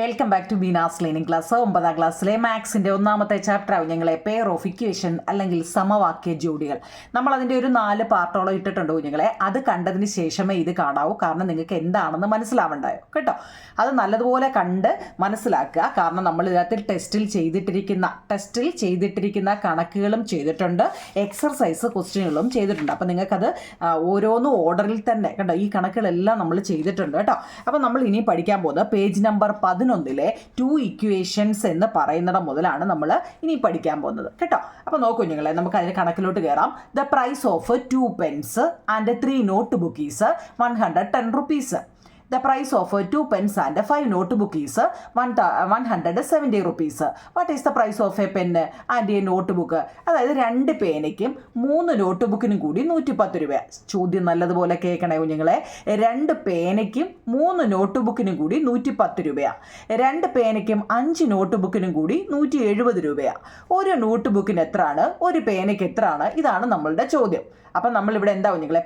Welcome back to Beena's learning class. 9ാം ക്ലാസ്സിലെ മാത്സിൻ്റെ ഒന്നാമത്തെ ചാപ്റ്ററാവും ഞങ്ങളെ പെയർ ഓഫ് ഇക്വേഷൻ അല്ലെങ്കിൽ സമവാക്യ ജോഡികൾ. നമ്മൾ അതിൻ്റെ ഒരു 4 പാർട്ടോളം ഇട്ടിട്ടുണ്ട് കുഞ്ഞുങ്ങളെ. അത് കണ്ടതിന് ശേഷമേ ഇത് കാണാവൂ, കാരണം നിങ്ങൾക്ക് എന്താണെന്ന് മനസ്സിലാവണ്ടായോ കേട്ടോ. അത് നല്ലതുപോലെ കണ്ട് മനസ്സിലാക്കുക, കാരണം നമ്മൾ ഇതിനകത്ത് ടെസ്റ്റിൽ ചെയ്തിട്ടിരിക്കുന്ന കണക്കുകളും ചെയ്തിട്ടുണ്ട്, എക്സർസൈസ് ക്വസ്റ്റ്യനുകളും ചെയ്തിട്ടുണ്ട്. അപ്പോൾ നിങ്ങൾക്കത് ഓരോന്നും ഓർഡറിൽ തന്നെ കേട്ടോ, ഈ കണക്കുകളെല്ലാം നമ്മൾ ചെയ്തിട്ടുണ്ട് കേട്ടോ. അപ്പോൾ നമ്മൾ ഇനി പഠിക്കാൻ പോകുന്നത് പേജ് നമ്പർ 11 2 ഇക്വേഷൻസ് എന്ന് പറയുന്നിടം മുതലാണ് നമ്മൾ ഇനി പഠിക്കാൻ പോകുന്നത് കേട്ടോ. അപ്പോൾ നോക്കൂ കുഞ്ഞുങ്ങളെ, നമുക്ക് അതിന് കണക്കിലോട്ട് കയറാം. The price of 2 pens and 3 notebook is 110 rupees. The price of 2 pens and 5 notebook is 170 rupees. What is the price of a pen and a notebook? അതായത് 2 പേനയ്ക്കും 3 നോട്ട്ബുക്കിനും കൂടി 110 രൂപ. ചോദ്യം നല്ലതുപോലെ കേൾക്കണേ കുഞ്ഞുങ്ങളെ. 2 പേനയ്ക്കും 3 നോട്ട്ബുക്കിനും കൂടി 110 രൂപയാണ്. 2 പേനയ്ക്കും 5 നോട്ട്ബുക്കിനും കൂടി 170 രൂപയാണ്. ഒരു നോട്ട്ബുക്കിന് എത്രയാണ്, ഒരു പേനയ്ക്ക് എത്രയാണ്? ഇതാണ് നമ്മളുടെ ചോദ്യം. അപ്പം നമ്മളിവിടെ എന്താ കുഞ്ഞുങ്ങളെ,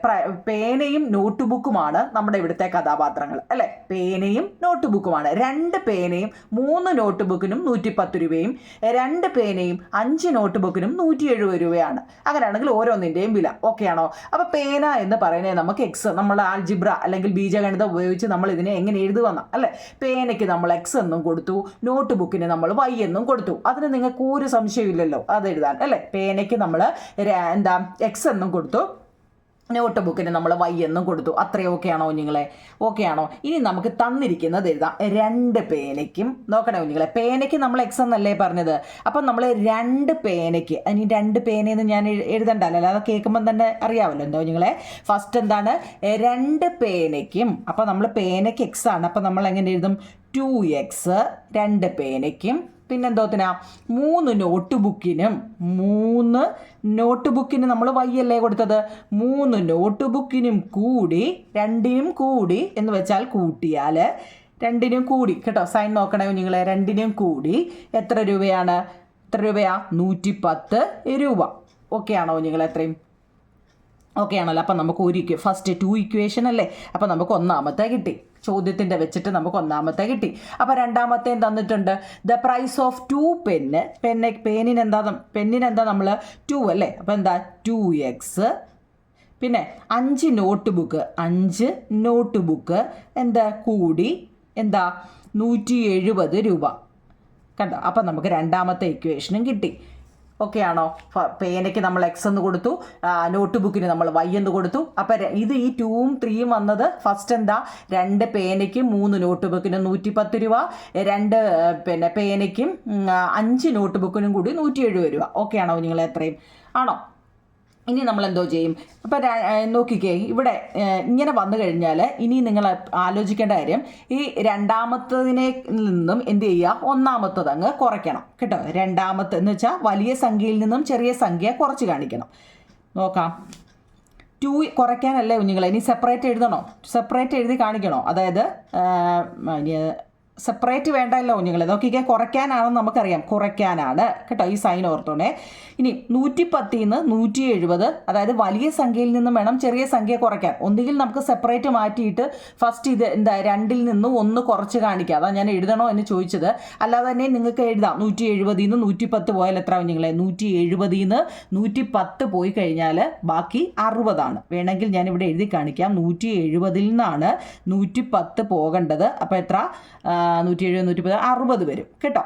പേനയും നോട്ട്ബുക്കുമാണ് നമ്മുടെ ഇവിടുത്തെ കഥാപാത്രങ്ങൾ അല്ലേ. പേനയും നോട്ട്ബുക്കുമാണ്. 2 പേനയും 3 നോട്ട്ബുക്കിനും 110 രൂപയും 2 പേനയും 5 നോട്ട്ബുക്കിനും 170 രൂപയാണ്. അങ്ങനെയാണെങ്കിൽ ഓരോന്നിൻ്റെയും വില ഓക്കെ ആണോ? അപ്പോൾ പേന എന്ന് പറയുന്നത് നമുക്ക് എക്സ്, നമ്മൾ ആൽജിബ്ര അല്ലെങ്കിൽ ബീജഗണിതം ഉപയോഗിച്ച് നമ്മൾ ഇതിനെ എങ്ങനെ എഴുതുവന്ന അല്ലേ. പേനയ്ക്ക് നമ്മൾ എക്സ് എന്നും കൊടുത്തു, നോട്ട്ബുക്കിന് നമ്മൾ വൈ എന്നും കൊടുത്തു. അതിന് നിങ്ങൾക്ക് ഒരു സംശയമില്ലല്ലോ അത് എഴുതാൻ അല്ലേ. പേനയ്ക്ക് നമ്മൾ എക്സ് എന്നും കൊടുത്തു, നോട്ട് ബുക്കിന് നമ്മൾ വൈ എന്നും കൊടുത്തു. അത്രയും ഓക്കെ ആണോ കുഞ്ഞുങ്ങളെ? ഓക്കെ ആണോ? ഇനി നമുക്ക് തന്നിരിക്കുന്നത് എഴുതാം. 2 പേനയ്ക്കും നോക്കണേ കുഞ്ഞുങ്ങളെ, പേനയ്ക്ക് നമ്മൾ എക്സ് എന്നല്ലേ പറഞ്ഞത്. അപ്പം നമ്മൾ 2 പേനയ്ക്ക്, ഇനി 2 പേനയെന്ന് ഞാൻ എഴുതണ്ടല്ലോ, അല്ലാതെ കേൾക്കുമ്പം തന്നെ അറിയാമല്ലോ എന്താ കുഞ്ഞുങ്ങളെ. ഫസ്റ്റ് എന്താണ്, 2 പേനയ്ക്കും, അപ്പോൾ നമ്മൾ പേനയ്ക്ക് എക്സ് ആണ്, അപ്പം നമ്മൾ എങ്ങനെ എഴുതും? 2x 2 പേനയ്ക്കും. പിന്നെന്തോത്തിനാ? 3 നോട്ട്ബുക്കിന് നമ്മൾ വൈ അല്ലേ കൊടുത്തത്. 3 നോട്ട്ബുക്കിനും കൂടി 2നും കൂടി എന്ന് വെച്ചാൽ കൂട്ടിയാൽ 2നും കൂടി കേട്ടോ, സൈൻ നോക്കണേ കുഞ്ഞുങ്ങളെ. 2നും കൂടി എത്ര രൂപയാണ്? എത്ര രൂപയാ? 110 രൂപ. ഓക്കെ ആണോ കുഞ്ഞുങ്ങളെ? എത്രയും ഓക്കെ ആണല്ലോ. അപ്പം നമുക്ക് ഫസ്റ്റ് 2 ഇക്വേഷൻ അല്ലേ. അപ്പം നമുക്ക് ഒന്നാമത്തെ കിട്ടി, ചോദ്യത്തിൻ്റെ വെച്ചിട്ട് നമുക്ക് ഒന്നാമത്തെ കിട്ടി. അപ്പോൾ രണ്ടാമത്തെ തന്നിട്ടുണ്ട് ദ പ്രൈസ് ഓഫ് 2 പെന്ന്. പെന്നിനെന്താ നമ്മൾ 2 അല്ലേ. അപ്പോൾ എന്താ 2x. പിന്നെ 5 നോട്ട്ബുക്ക് എന്താ കൂടി എന്താ 170 രൂപ കണ്ടോ. അപ്പം നമുക്ക് രണ്ടാമത്തെ ഇക്വേഷനും കിട്ടി. ഓക്കെ ആണോ? പേനയ്ക്ക് നമ്മൾ എക്സ് എന്ന് കൊടുത്തു, നോട്ട്ബുക്കിന് നമ്മൾ വൈ എന്ന് കൊടുത്തു. അപ്പം ഇത് ഈ 2ഉം 3ഉം വന്നത് ഫസ്റ്റ് എന്താ, 2 പേനയ്ക്കും 3 നോട്ട്ബുക്കിനും 110 രൂപ, 2 പേനയ്ക്കും 5 നോട്ട്ബുക്കിനും കൂടി 170 രൂപ. ഓക്കെ ആണോ നിങ്ങൾ? എത്രയും ആണോ? ഇനി നമ്മൾ എന്തോ ചെയ്യും? അപ്പം നോക്കിക്കേ, ഇവിടെ ഇങ്ങനെ വന്നു കഴിഞ്ഞാൽ ഇനി നിങ്ങൾ ആലോചിക്കേണ്ട കാര്യം, ഈ രണ്ടാമത്തതിനെ നിന്നും എന്ത് ചെയ്യുക, ഒന്നാമത്തത് അങ്ങ് കുറയ്ക്കണം കേട്ടോ. രണ്ടാമത്തെന്ന് വെച്ചാൽ വലിയ സംഖ്യയിൽ നിന്നും ചെറിയ സംഖ്യ കുറച്ച് കാണിക്കണം. നോക്കാം, 2 കുറയ്ക്കാനല്ലേ കുഞ്ഞുങ്ങളെ. ഇനി സെപ്പറേറ്റ് എഴുതണോ? സെപ്പറേറ്റ് എഴുതി കാണിക്കണോ? അതായത് സെപ്പറേറ്റ് വേണ്ടല്ലോ കുഞ്ഞുങ്ങളെ. നോക്കിക്കേ, കുറയ്ക്കാനാണെന്ന് നമുക്കറിയാം, കുറയ്ക്കാനാണ് കേട്ടോ. ഈ സൈൻ ഓർത്തോണേ. ഇനി 110 നിന്ന് 170, അതായത് വലിയ സംഖ്യയിൽ നിന്നും വേണം ചെറിയ സംഖ്യ കുറയ്ക്കാൻ. ഒന്നുകിൽ നമുക്ക് സെപ്പറേറ്റ് മാറ്റിയിട്ട് ഫസ്റ്റ് ഇത് എന്താ 2ൽ നിന്ന് 1 കുറച്ച് കാണിക്കുക. അതാണ് ഞാൻ എഴുതണോ എന്ന് ചോദിച്ചത്. അല്ലാതെ തന്നെ നിങ്ങൾക്ക് എഴുതാം. 170 നിന്ന് 110 പോയാൽ എത്ര കുഞ്ഞുങ്ങളെ? 170 നിന്ന് 110 പോയി കഴിഞ്ഞാൽ ബാക്കി 60 ആണ്. വേണമെങ്കിൽ ഞാനിവിടെ എഴുതി കാണിക്കാം. 170 നിന്നാണ് 110 പോകേണ്ടത്. അപ്പോൾ എത്ര? 170 110 60 വരും കേട്ടോ.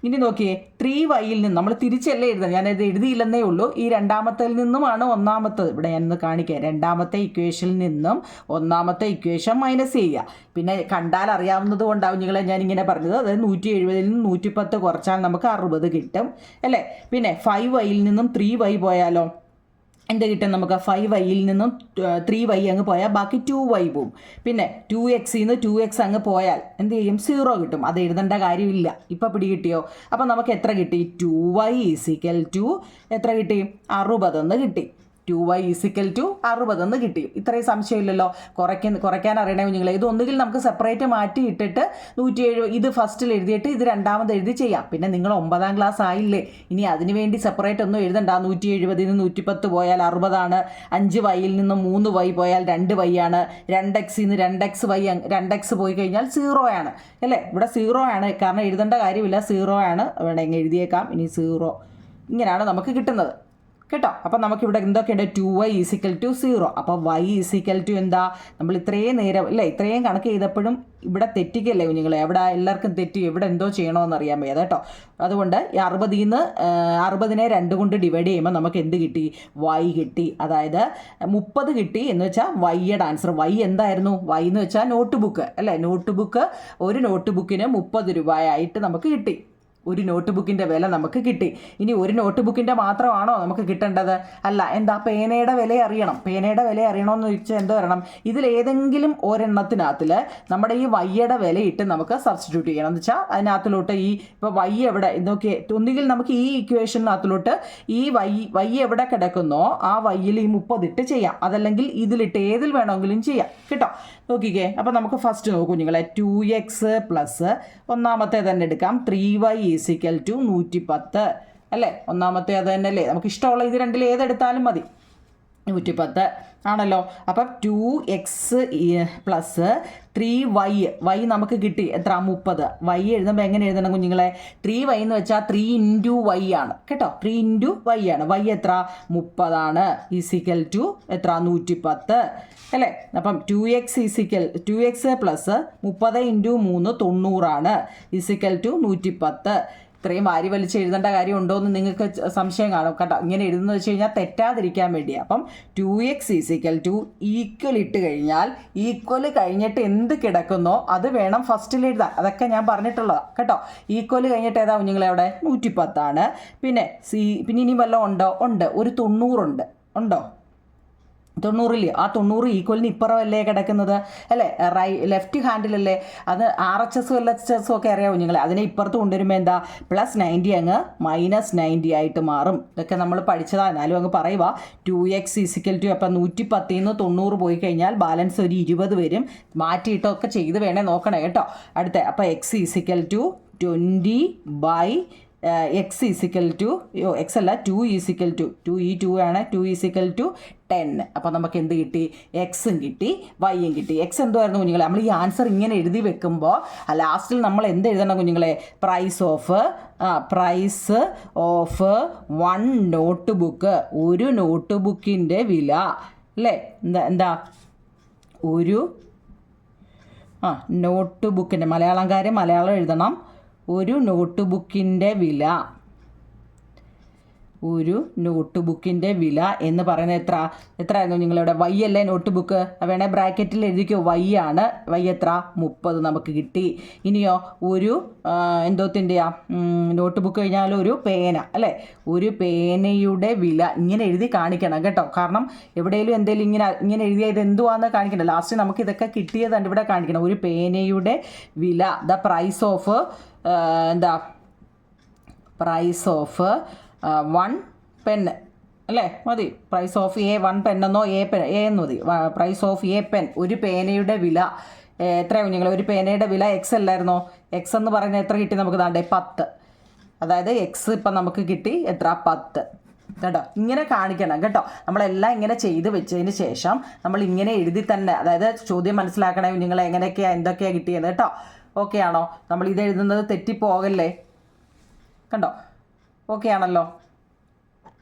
ഇനി നോക്കിയേ, 3y നിന്ന് നമ്മൾ തിരിച്ചല്ലേ എഴുതാം, ഞാനത് എഴുതിയില്ലെന്നേ ഉള്ളൂ. ഈ രണ്ടാമത്തിൽ നിന്നുമാണ് ഒന്നാമത്തത്. ഇവിടെ ഞാനൊന്ന് കാണിക്കാം. രണ്ടാമത്തെ ഇക്വേഷനിൽ നിന്നും ഒന്നാമത്തെ ഇക്വേഷൻ മൈനസ് ചെയ്യുക. പിന്നെ കണ്ടാൽ അറിയാവുന്നത് കൊണ്ടാവും നിങ്ങളെ ഞാനിങ്ങനെ പറഞ്ഞത്. അതായത് 170 നിന്ന് 110 കുറച്ചാൽ നമുക്ക് 60 കിട്ടും അല്ലേ. പിന്നെ 5y നിന്നും 3y പോയാലോ എന്ത് കിട്ടും നമുക്ക്? 5y നിന്നും 3y അങ്ങ് പോയാൽ ബാക്കി 2y പോവും. പിന്നെ 2x നിന്ന് 2x അങ്ങ് പോയാൽ എന്ത് ചെയ്യും? 0 കിട്ടും. അത് എഴുതേണ്ട കാര്യമില്ല. ഇപ്പം പിടികിട്ടിയോ? അപ്പം നമുക്ക് എത്ര കിട്ടി? 2y = എത്ര കിട്ടി? 60 കിട്ടി. 2y = 60 എന്ന് കിട്ടി. ഇത്രയും സംശയമില്ലല്ലോ. കുറയ്ക്കാൻ അറിയണേ കുഞ്ഞുങ്ങളെ. ഇത് ഒന്നുകിൽ നമുക്ക് സെപ്പറേറ്റ് മാറ്റി ഇട്ടിട്ട് 170 ഇത് ഫസ്റ്റിൽ എഴുതിയിട്ട് ഇത് രണ്ടാമത് എഴുതി ചെയ്യാം. പിന്നെ നിങ്ങൾ 9ാം ക്ലാസ് ആയില്ലേ, ഇനി അതിന് വേണ്ടി സെപ്പറേറ്റ് ഒന്നും എഴുതണ്ട. 170 110 പോയാൽ 60 5y നിന്ന് 3y പോയാൽ 2y ആണ്. 2x 2x പോയി കഴിഞ്ഞാൽ 0 ആണ് അല്ലേ. ഇവിടെ 0 ആണ്, കാരണം എഴുതേണ്ട കാര്യമില്ല, 0 ആണ്. വേണമെങ്കിൽ എഴുതിയേക്കാം. ഇനി 0 ഇങ്ങനെയാണ് നമുക്ക് കിട്ടുന്നത് കേട്ടോ. അപ്പം നമുക്കിവിടെ എന്തൊക്കെയുണ്ട്? 2y = 0. അപ്പോൾ y = എന്താ? നമ്മൾ ഇത്രയും നേരം അല്ലേ, ഇത്രയും കണക്ക് ചെയ്തപ്പോഴും ഇവിടെ തെറ്റിക്കല്ലേ കുഞ്ഞുങ്ങളെ. എവിടെ എല്ലാവർക്കും തെറ്റി, എവിടെ എന്തോ ചെയ്യണമെന്ന് അറിയാൻ വയ്യ കേട്ടോ. അതുകൊണ്ട് ഈ 60നെ 2 കൊണ്ട് ഡിവൈഡ് ചെയ്യുമ്പോൾ നമുക്ക് എന്ത് കിട്ടി? y കിട്ടി. അതായത് 30 കിട്ടി എന്ന് വെച്ചാൽ വൈയുടെ ആൻസർ. y എന്തായിരുന്നു? y എന്ന് വെച്ചാൽ നോട്ട് ബുക്ക് അല്ലേ. ഒരു നോട്ട് ബുക്കിന് 30 രൂപയായിട്ട് നമുക്ക് കിട്ടി. ഒരു നോട്ട് ബുക്കിൻ്റെ വില നമുക്ക് കിട്ടി. ഇനി ഒരു നോട്ട് ബുക്കിൻ്റെ മാത്രമാണോ നമുക്ക് കിട്ടേണ്ടത്? അല്ല. എന്താ? പേനയുടെ വില അറിയണം. പേനയുടെ വില അറിയണമെന്ന് ചോദിച്ചാൽ എന്ത് വരണം? ഇതിലേതെങ്കിലും ഒരെണ്ണത്തിനകത്തിൽ നമ്മുടെ ഈ വയ്യയുടെ വിലയിട്ട് നമുക്ക് സബ്സ്റ്റിറ്റ്യൂട്ട് ചെയ്യണം. എന്ന് വെച്ചാൽ അതിനകത്തിലോട്ട് ഇപ്പോൾ വൈ എവിടെ നോക്കി, ഒന്നുകിൽ നമുക്ക് ഈ ഇക്വേഷനകത്തിലോട്ട് ഈ വൈ എവിടെ കിടക്കുന്നോ ആ വയ്യിൽ ഈ 30 ഇട്ട് ചെയ്യാം. അതല്ലെങ്കിൽ ഇതിലിട്ട് ഏതിൽ വേണമെങ്കിലും ചെയ്യാം കേട്ടോ. നോക്കിക്കേ. അപ്പോൾ നമുക്ക് ഫസ്റ്റ് നോക്കൂ നിങ്ങളെ. 2x + ഒന്നാമത്തെ തന്നെ എടുക്കാം. 3y = 110 അല്ലേ. ഒന്നാമത്തെ അത് തന്നെ അല്ലേ. നമുക്ക് ഇഷ്ടമുള്ള ഇത് രണ്ടിൽ ഏതെടുത്താലും മതി. 110 ആണല്ലോ. അപ്പം 2x + 3y നമുക്ക് കിട്ടി എത്ര? 30. y എഴുതുമ്പോൾ എങ്ങനെ എഴുതണം കുഞ്ഞുങ്ങളെ? 3y എന്ന് വെച്ചാൽ 3 × y ആണ് കേട്ടോ. 3 × y ആണ്. y എത്ര? 30 ആണ്. = എത്ര? 110 അല്ലേ. അപ്പം 2x + 30 × 3 90 ആണ്. = 110. ഇത്രയും വാരി വലിച്ച് എഴുതേണ്ട കാര്യം ഉണ്ടോ എന്ന് നിങ്ങൾക്ക് സംശയം കാണും കേട്ടോ. ഇങ്ങനെ എഴുതുന്നത് വെച്ച് കഴിഞ്ഞാൽ തെറ്റാതിരിക്കാൻ വേണ്ടിയാണ്. അപ്പം 2x = ഇട്ട് കഴിഞ്ഞാൽ ഈക്വൽ കഴിഞ്ഞിട്ട് എന്ത് കിടക്കുന്നോ അത് വേണം ഫസ്റ്റിൽ എഴുതാൻ. അതൊക്കെ ഞാൻ പറഞ്ഞിട്ടുള്ളതാണ് കേട്ടോ. ഈക്വൽ കഴിഞ്ഞിട്ട് ഏതാ കുഞ്ഞുങ്ങളെ? അവിടെ 110 ആണ്. പിന്നെ ഇനി വല്ലതും ഉണ്ടോ? ഉണ്ട്. ഒരു 90 ഉണ്ടോ? 90 ആ 90 ഈക്വലിന് ഇപ്പുറമല്ലേ കിടക്കുന്നത് അല്ലേ. ലെഫ്റ്റ് ഹാൻഡിലല്ലേ. അത് RHS LHS ഒക്കെ അറിയാമോ നിങ്ങളെ. അതിനെ ഇപ്പുറത്ത് കൊണ്ടുവരുമ്പോൾ എന്താ? +90 അങ്ങ് -90 ആയിട്ട് മാറും. ഇതൊക്കെ നമ്മൾ പഠിച്ചതാണ്, എന്നാലും അങ്ങ് പറയുക. 2x = അപ്പം 110 നിന്ന് 90 പോയി കഴിഞ്ഞാൽ ബാലൻസ് ഒരു 20 വരും. മാറ്റിയിട്ടൊക്കെ ചെയ്ത് വേണേ നോക്കണേ കേട്ടോ. അടുത്ത അപ്പം x = 20 x അല്ല 2 = 2 ഈ 2 ആണ്. 2 = 10. അപ്പോൾ നമുക്ക് എന്ത് കിട്ടി? എക്സും കിട്ടി വൈയും കിട്ടി. എക്സ് എന്തുമായിരുന്നു കുഞ്ഞുങ്ങളെ? നമ്മൾ ഈ ആൻസർ ഇങ്ങനെ എഴുതി വെക്കുമ്പോൾ ലാസ്റ്റിൽ നമ്മൾ എന്ത് എഴുതണം കുഞ്ഞുങ്ങളെ? Price of 1 notebook. ഒരു നോട്ട് ബുക്കിൻ്റെ വില അല്ലേ. എന്താ ഒരു നോട്ട് ബുക്കിൻ്റെ മലയാളംകാരെ മലയാളം എഴുതണം. ഒരു നോട്ട് ബുക്കിൻ്റെ വില എന്ന് പറയുന്നത് എത്രയായിരുന്നു നിങ്ങളിവിടെ? വൈ അല്ലേ നോട്ട് ബുക്ക്? വേണേ ബ്രാക്കറ്റിൽ എഴുതിക്കോ. വൈ ആണ്. വൈ എത്ര? 30 നമുക്ക് കിട്ടി. ഇനിയോ ഒരു എന്തോത്തിൻ്റെയാ? നോട്ട് ബുക്ക് കഴിഞ്ഞാൽ ഒരു പേന അല്ലേ. ഒരു പേനയുടെ വില ഇങ്ങനെ എഴുതി കാണിക്കണം കേട്ടോ. കാരണം എവിടെയെങ്കിലും എന്തെങ്കിലും ഇങ്ങനെ എഴുതിയാൽ ഇത് എന്തുവാന്ന് കാണിക്കണം. ലാസ്റ്റ് നമുക്ക് ഇതൊക്കെ കിട്ടിയതുണ്ട് ഇവിടെ കാണിക്കണം. ഒരു പേനയുടെ വില. The price of price of 1 pen അല്ലേ. മതി. പ്രൈസ് ഓഫ് 1 പെന്നെന്നോ എന്ന് മതി. Price of pen. ഒരു പേനയുടെ വില എത്രയാണ് കുഞ്ഞുങ്ങൾ? ഒരു പേനയുടെ വില എക്സ് അല്ലായിരുന്നോ? എക്സ് എന്ന് പറയുന്നത് എത്ര കിട്ടി നമുക്ക്? 10. അതായത് എക്സ് ഇപ്പം നമുക്ക് കിട്ടി എത്ര? 10 കേട്ടോ. ഇങ്ങനെ കാണിക്കണം കേട്ടോ. നമ്മളെല്ലാം ഇങ്ങനെ ചെയ്ത് വെച്ചതിന് ശേഷം നമ്മൾ ഇങ്ങനെ എഴുതി തന്നെ, അതായത് ചോദ്യം മനസ്സിലാക്കണേ കുഞ്ഞുങ്ങളെ. എങ്ങനെയൊക്കെയാണ് എന്തൊക്കെയാണ് കിട്ടിയത് കേട്ടോ. ഓക്കെ ആണോ? നമ്മൾ ഇത് എഴുതുന്നത് തെറ്റിപ്പോകല്ലേ. കണ്ടോ? ഓക്കെ ആണല്ലോ.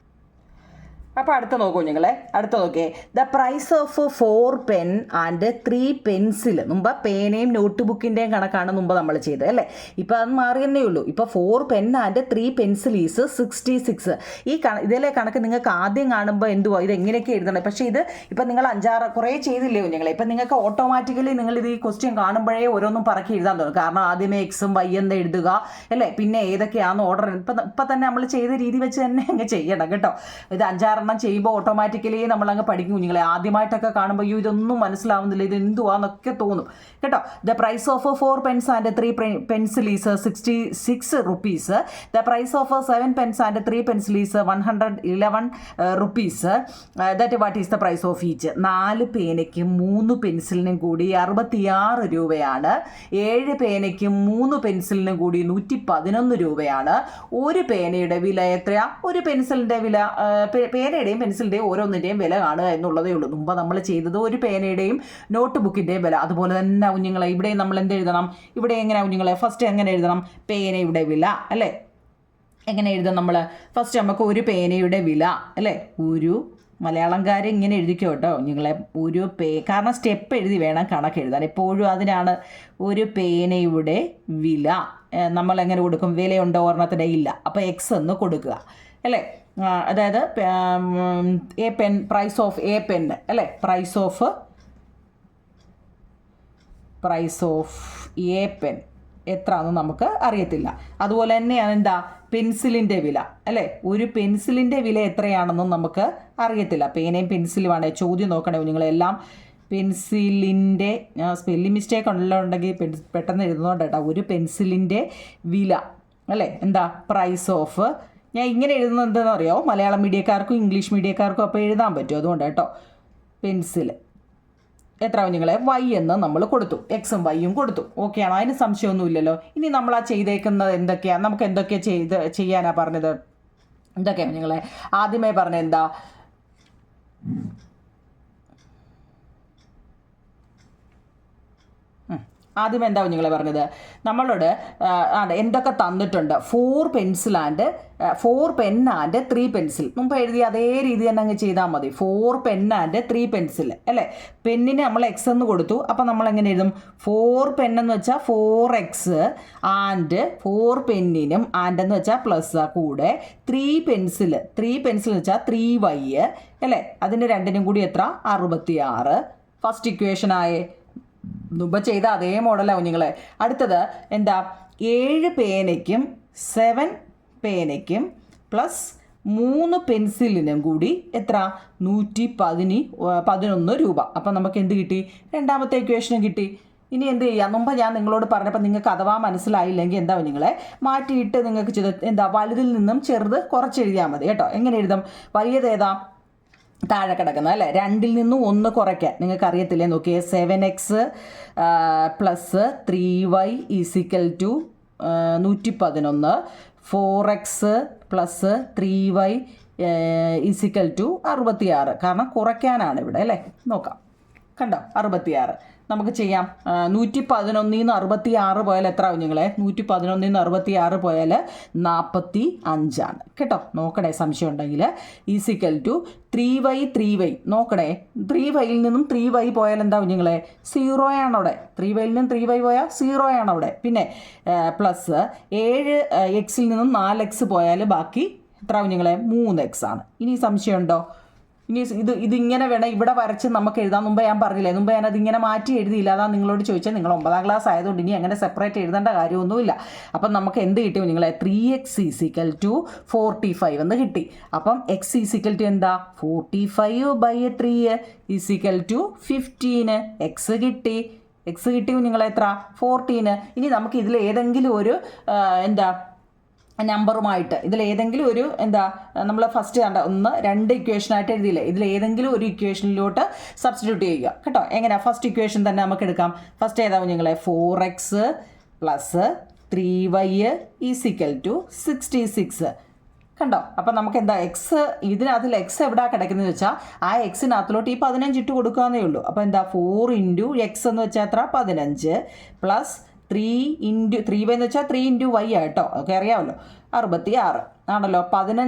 അപ്പോൾ അടുത്ത നോക്കൂ നിങ്ങളെ. അടുത്ത നോക്കിയേ. The price of 4 pen and 3 pencil. മുമ്പ് പേനയും നോട്ട് ബുക്കിൻ്റെയും കണക്കാണ് മുമ്പ് നമ്മൾ ചെയ്തത് അല്ലേ. ഇപ്പോൾ അത് മാറി തന്നെ ഉള്ളൂ. ഇപ്പോൾ 4 പെൻ ആൻഡ് 3 പെൻസിൽ ഈസ് 66. ഇതിലെ കണക്ക് നിങ്ങൾക്ക് ആദ്യം കാണുമ്പോൾ എന്തുവാ ഇത് എങ്ങനെയൊക്കെ എഴുതണം. പക്ഷേ ഇത് ഇപ്പം നിങ്ങൾ 5-6 കുറേ ചെയ്തില്ലേ കുഞ്ഞുങ്ങളെ. ഇപ്പം നിങ്ങൾക്ക് ഓട്ടോമാറ്റിക്കലി ഇത് ഈ ക്വസ്റ്റ്യൻ കാണുമ്പോഴേ ഓരോന്നും പറക്കി എഴുതാൻ തോന്നും. കാരണം ആദ്യമേ എക്സും വൈ എന്ന് എഴുതുക അല്ലേ. പിന്നെ ഏതൊക്കെയാണെന്ന് ഓർഡർ ഇപ്പം തന്നെ നമ്മൾ ചെയ്ത രീതി വെച്ച് തന്നെ അങ്ങ് ചെയ്യണം കേട്ടോ. ഇത് 5-6 ഒരെണ്ണം ചെയ്യുമ്പോൾ ഓട്ടോമാറ്റിക്കലി നമ്മളങ്ങ് പഠിക്കും കുഞ്ഞുങ്ങളെ. ആദ്യമായിട്ടൊക്കെ കാണുമ്പോൾ ഇതൊന്നും മനസ്സിലാവുന്നില്ല, ഇത് എന്തുവാന്നൊക്കെ തോന്നും കേട്ടോ. The price of 4 pens and 3 pencil is 66 rupees. The price of 7 pens and 3 pencil is 111 rupees. That what is the price of each? 4 പേനയ്ക്കും 3 പെൻസിലിനും കൂടി 66 രൂപയാണ്. 7 പേനയ്ക്കും 3 പെൻസിലിനും കൂടി 111 രൂപയാണ്. ഒരു പേനയുടെ വില എത്രയാ? ഒരു പെൻസിലിൻ്റെ വില, പേനയുടെയും പെൻസിലിൻ്റെയും ഓരോന്നിൻ്റെയും വില കാണുക എന്നുള്ളതേ ഉള്ളൂ. മുമ്പ് നമ്മൾ ചെയ്തത് ഒരു പേനയുടെയും നോട്ട് ബുക്കിൻ്റെയും വില. അതുപോലെ തന്നെ കുഞ്ഞുങ്ങളെ ഇവിടെ നമ്മൾ എന്ത് എഴുതണം? ഇവിടെ എങ്ങനെ കുഞ്ഞുങ്ങളെ ഫസ്റ്റ് എങ്ങനെ എഴുതണം? പേനയുടെ വില അല്ലേ? എങ്ങനെ എഴുതാം നമ്മൾ? ഫസ്റ്റ് നമുക്ക് ഒരു പേനയുടെ വില അല്ലേ? ഒരു മലയാളംകാരെ ഇങ്ങനെ എഴുതിക്കോ കേട്ടോ നിങ്ങളെ. ഒരു കാരണം സ്റ്റെപ്പ് എഴുതി വേണം കണക്ക് എഴുതാൻ. എപ്പോഴും അതിനാണ് ഒരു പേനയുടെ വില. നമ്മൾ എങ്ങനെ കൊടുക്കും? വിലയുണ്ടോ ഒരെണ്ണത്തിൻ്റെ? ഇല്ല. അപ്പോൾ എക്സ് എന്ന് കൊടുക്കുക അല്ലേ? അതായത് a pen, price of a pen അല്ലേ? പ്രൈസ് ഓഫ് എ പെൻ എത്രയാണെന്ന് നമുക്ക് അറിയത്തില്ല. അതുപോലെ തന്നെയാണ് എന്താ പെൻസിലിൻ്റെ വില അല്ലേ? ഒരു പെൻസിലിൻ്റെ വില എത്രയാണെന്നും നമുക്ക് അറിയത്തില്ല. പേനയും പെൻസിലുമാണ് ചോദ്യം. നോക്കണേ നിങ്ങളെല്ലാം പെൻസിലിൻ്റെ സ്പെല്ലിംഗ് മിസ്റ്റേക്ക് ഉണ്ടെങ്കിൽ പെട്ടെന്ന് എഴുതുന്നതുകൊണ്ട് കേട്ടോ. ഒരു പെൻസിലിൻ്റെ വില അല്ലേ? എന്താ പ്രൈസ് ഓഫ്. ഞാൻ ഇങ്ങനെ എഴുതുന്നത് എന്താണെന്ന് അറിയാമോ? മലയാളം മീഡിയക്കാർക്കും ഇംഗ്ലീഷ് മീഡിയക്കാർക്കും അപ്പോൾ എഴുതാൻ പറ്റും. അതുകൊണ്ട് കേട്ടോ. പെൻസിൽ എത്ര കുഞ്ഞുങ്ങളെ? വൈ എന്ന് നമ്മൾ കൊടുത്തു, എക്സും വൈയും കൊടുത്തു. ഓക്കെ ആണോ? അതിന് സംശയമൊന്നുമില്ലല്ലോ. ഇനി നമ്മൾ ആ ചെയ്തേക്കുന്നത് എന്തൊക്കെയാണ്? നമുക്ക് എന്തൊക്കെയാണ് ചെയ്യാനാണ് പറഞ്ഞത്? എന്തൊക്കെയാണ് കുഞ്ഞുങ്ങളെ? ആദ്യമേ പറഞ്ഞ എന്താ? ആദ്യം എന്താ കുഞ്ഞുങ്ങളെ പറഞ്ഞത്? നമ്മളോട് എന്തൊക്കെ തന്നിട്ടുണ്ട്? 4 pencil and 4 pen and 3 pencil. മുമ്പ് എഴുതി അതേ രീതി തന്നെ അങ്ങ് ചെയ്താൽ മതി. 4 പെൻ ആൻഡ് 3 പെൻസിൽ അല്ലേ? പെന്നിന് നമ്മൾ എക്സ് എന്ന് കൊടുത്തു. അപ്പം നമ്മൾ എങ്ങനെ എഴുതും? 4 പെൻ എന്ന് വെച്ചാൽ 4x ആൻഡ് 4 പെന്നിനും ആൻഡ് എന്ന് വെച്ചാൽ പ്ലസ് കൂടെ 3 പെൻസിൽ എന്ന് വെച്ചാൽ 3y അല്ലേ? അതിന് രണ്ടിനും കൂടി എത്ര? 66. ഫസ്റ്റ് ഇക്വേഷൻ ആയേ. മുമ്പ് ചെയ്ത അതേ മോഡലാണ് കുഞ്ഞുങ്ങളെ. അടുത്തത് എന്താ? 7 പേനയ്ക്കും 7 പേനയ്ക്കും പ്ലസ് 3 പെൻസിലിനും കൂടി എത്ര? 111 രൂപ. അപ്പം നമുക്ക് എന്ത് കിട്ടി? രണ്ടാമത്തെ ഇക്വേഷനും കിട്ടി. ഇനി എന്ത് ചെയ്യാം? മുമ്പ് ഞാൻ നിങ്ങളോട് പറഞ്ഞപ്പോൾ നിങ്ങൾക്ക് അഥവാ മനസ്സിലായില്ലെങ്കിൽ എന്താ നിങ്ങളെ മാറ്റിയിട്ട് നിങ്ങൾക്ക് ചെയ്ത് എന്താ വലുതിൽ നിന്നും ചെറുത് കുറച്ചെഴുതിയാൽ മതി കേട്ടോ. എങ്ങനെ എഴുതാം? വലിയത് ഏതാ? താഴെ കിടക്കുന്നത് അല്ലേ? 2ൽ നിന്നും 1 കുറയ്ക്കാൻ നിങ്ങൾക്ക് അറിയത്തില്ലേ? നോക്കിയേ. 7x plus 3y is equal to 111. 4x plus 3y is equal to 66. കാരണം കുറയ്ക്കാനാണ് ഇവിടെ അല്ലേ? നോക്കാം. കണ്ടോ? 66. നമുക്ക് ചെയ്യാം. 111 66 പോയാൽ എത്ര കുഞ്ഞുങ്ങളെ? 111 66 പോയാൽ 45 കേട്ടോ. നോക്കണേ സംശയം ഉണ്ടെങ്കിൽ. ഈസിക്കൽ ടു 3y നോക്കണേ. 3yയിൽ നിന്നും 3y പോയാൽ എന്താ കുഞ്ഞുങ്ങളെ? 0 അവിടെ. 3yയിൽ നിന്നും 3y പോയാൽ 0 അവിടെ. പിന്നെ പ്ലസ് 7xൽ നിന്നും 4x പോയാൽ ബാക്കി എത്ര കുഞ്ഞുങ്ങളെ? 3x ആണ്. ഇനി സംശയമുണ്ടോ? ഇനി ഇതിങ്ങനെ വേണം ഇവിടെ വരച്ച് നമുക്ക് എഴുതാൻ. മുമ്പ് ഞാൻ പറഞ്ഞില്ലേ? മുമ്പ് ഞാൻ അതിങ്ങനെ മാറ്റി എഴുതിയില്ല. അതാണ് നിങ്ങളോട് ചോദിച്ചാൽ. നിങ്ങൾ 9ാം ക്ലാസ് ആയതുകൊണ്ട് ഇനി അങ്ങനെ സെപ്പറേറ്റ് എഴുതേണ്ട കാര്യമൊന്നുമില്ല. അപ്പം നമുക്ക് എന്ത് കിട്ടി നിങ്ങളെ? 3x ഈസിക്കൽ ടു 45 എന്ന് കിട്ടി. അപ്പം x ഈസിക്കൽ ടു എന്താ? 45/3 ഈസിക്കൽ ടു 15. എക്സ് കിട്ടി നിങ്ങളെ എത്ര? 14. ഇനി നമുക്ക് ഇതിൽ ഏതെങ്കിലും ഒരു എന്താ നമ്പറുമായിട്ട് ഇതിലേതെങ്കിലും ഒരു എന്താ നമ്മൾ ഫസ്റ്റ് കണ്ട 1 2 ഇക്വേഷനായിട്ട് എഴുതിയില്ലേ? ഇതിലേതെങ്കിലും ഒരു ഇക്വേഷനിലോട്ട് സബ്സ്റ്റിറ്റ്യൂട്ട് ചെയ്യുക കേട്ടോ. എങ്ങനെയാണ്? ഫസ്റ്റ് ഇക്വേഷൻ തന്നെ നമുക്ക് എടുക്കാം. ഫസ്റ്റ് ഏതാ കുഞ്ഞുങ്ങളെ? 4x plus 3y is equal to 66. കണ്ടോ? അപ്പം നമുക്ക് എന്താ എക്സ് ഇതിനകത്തിൽ എക്സ് എവിടെ കിടക്കുന്നത് വെച്ചാൽ ആ എക്സിനകത്തിലോട്ട് ഈ 15 ഇട്ട് കൊടുക്കാന്നേ ഉള്ളൂ. അപ്പോൾ എന്താ 4 ഇൻറ്റു എക്സ് എന്ന് വെച്ചാൽ എത്ര? 15 പ്ലസ് 3 ഇൻറ്റു 3y എന്ന് വെച്ചാൽ 3 ഇൻറ്റു y ആട്ടോ. ഒക്കെ അറിയാമല്ലോ. 66 ആണല്ലോ. 15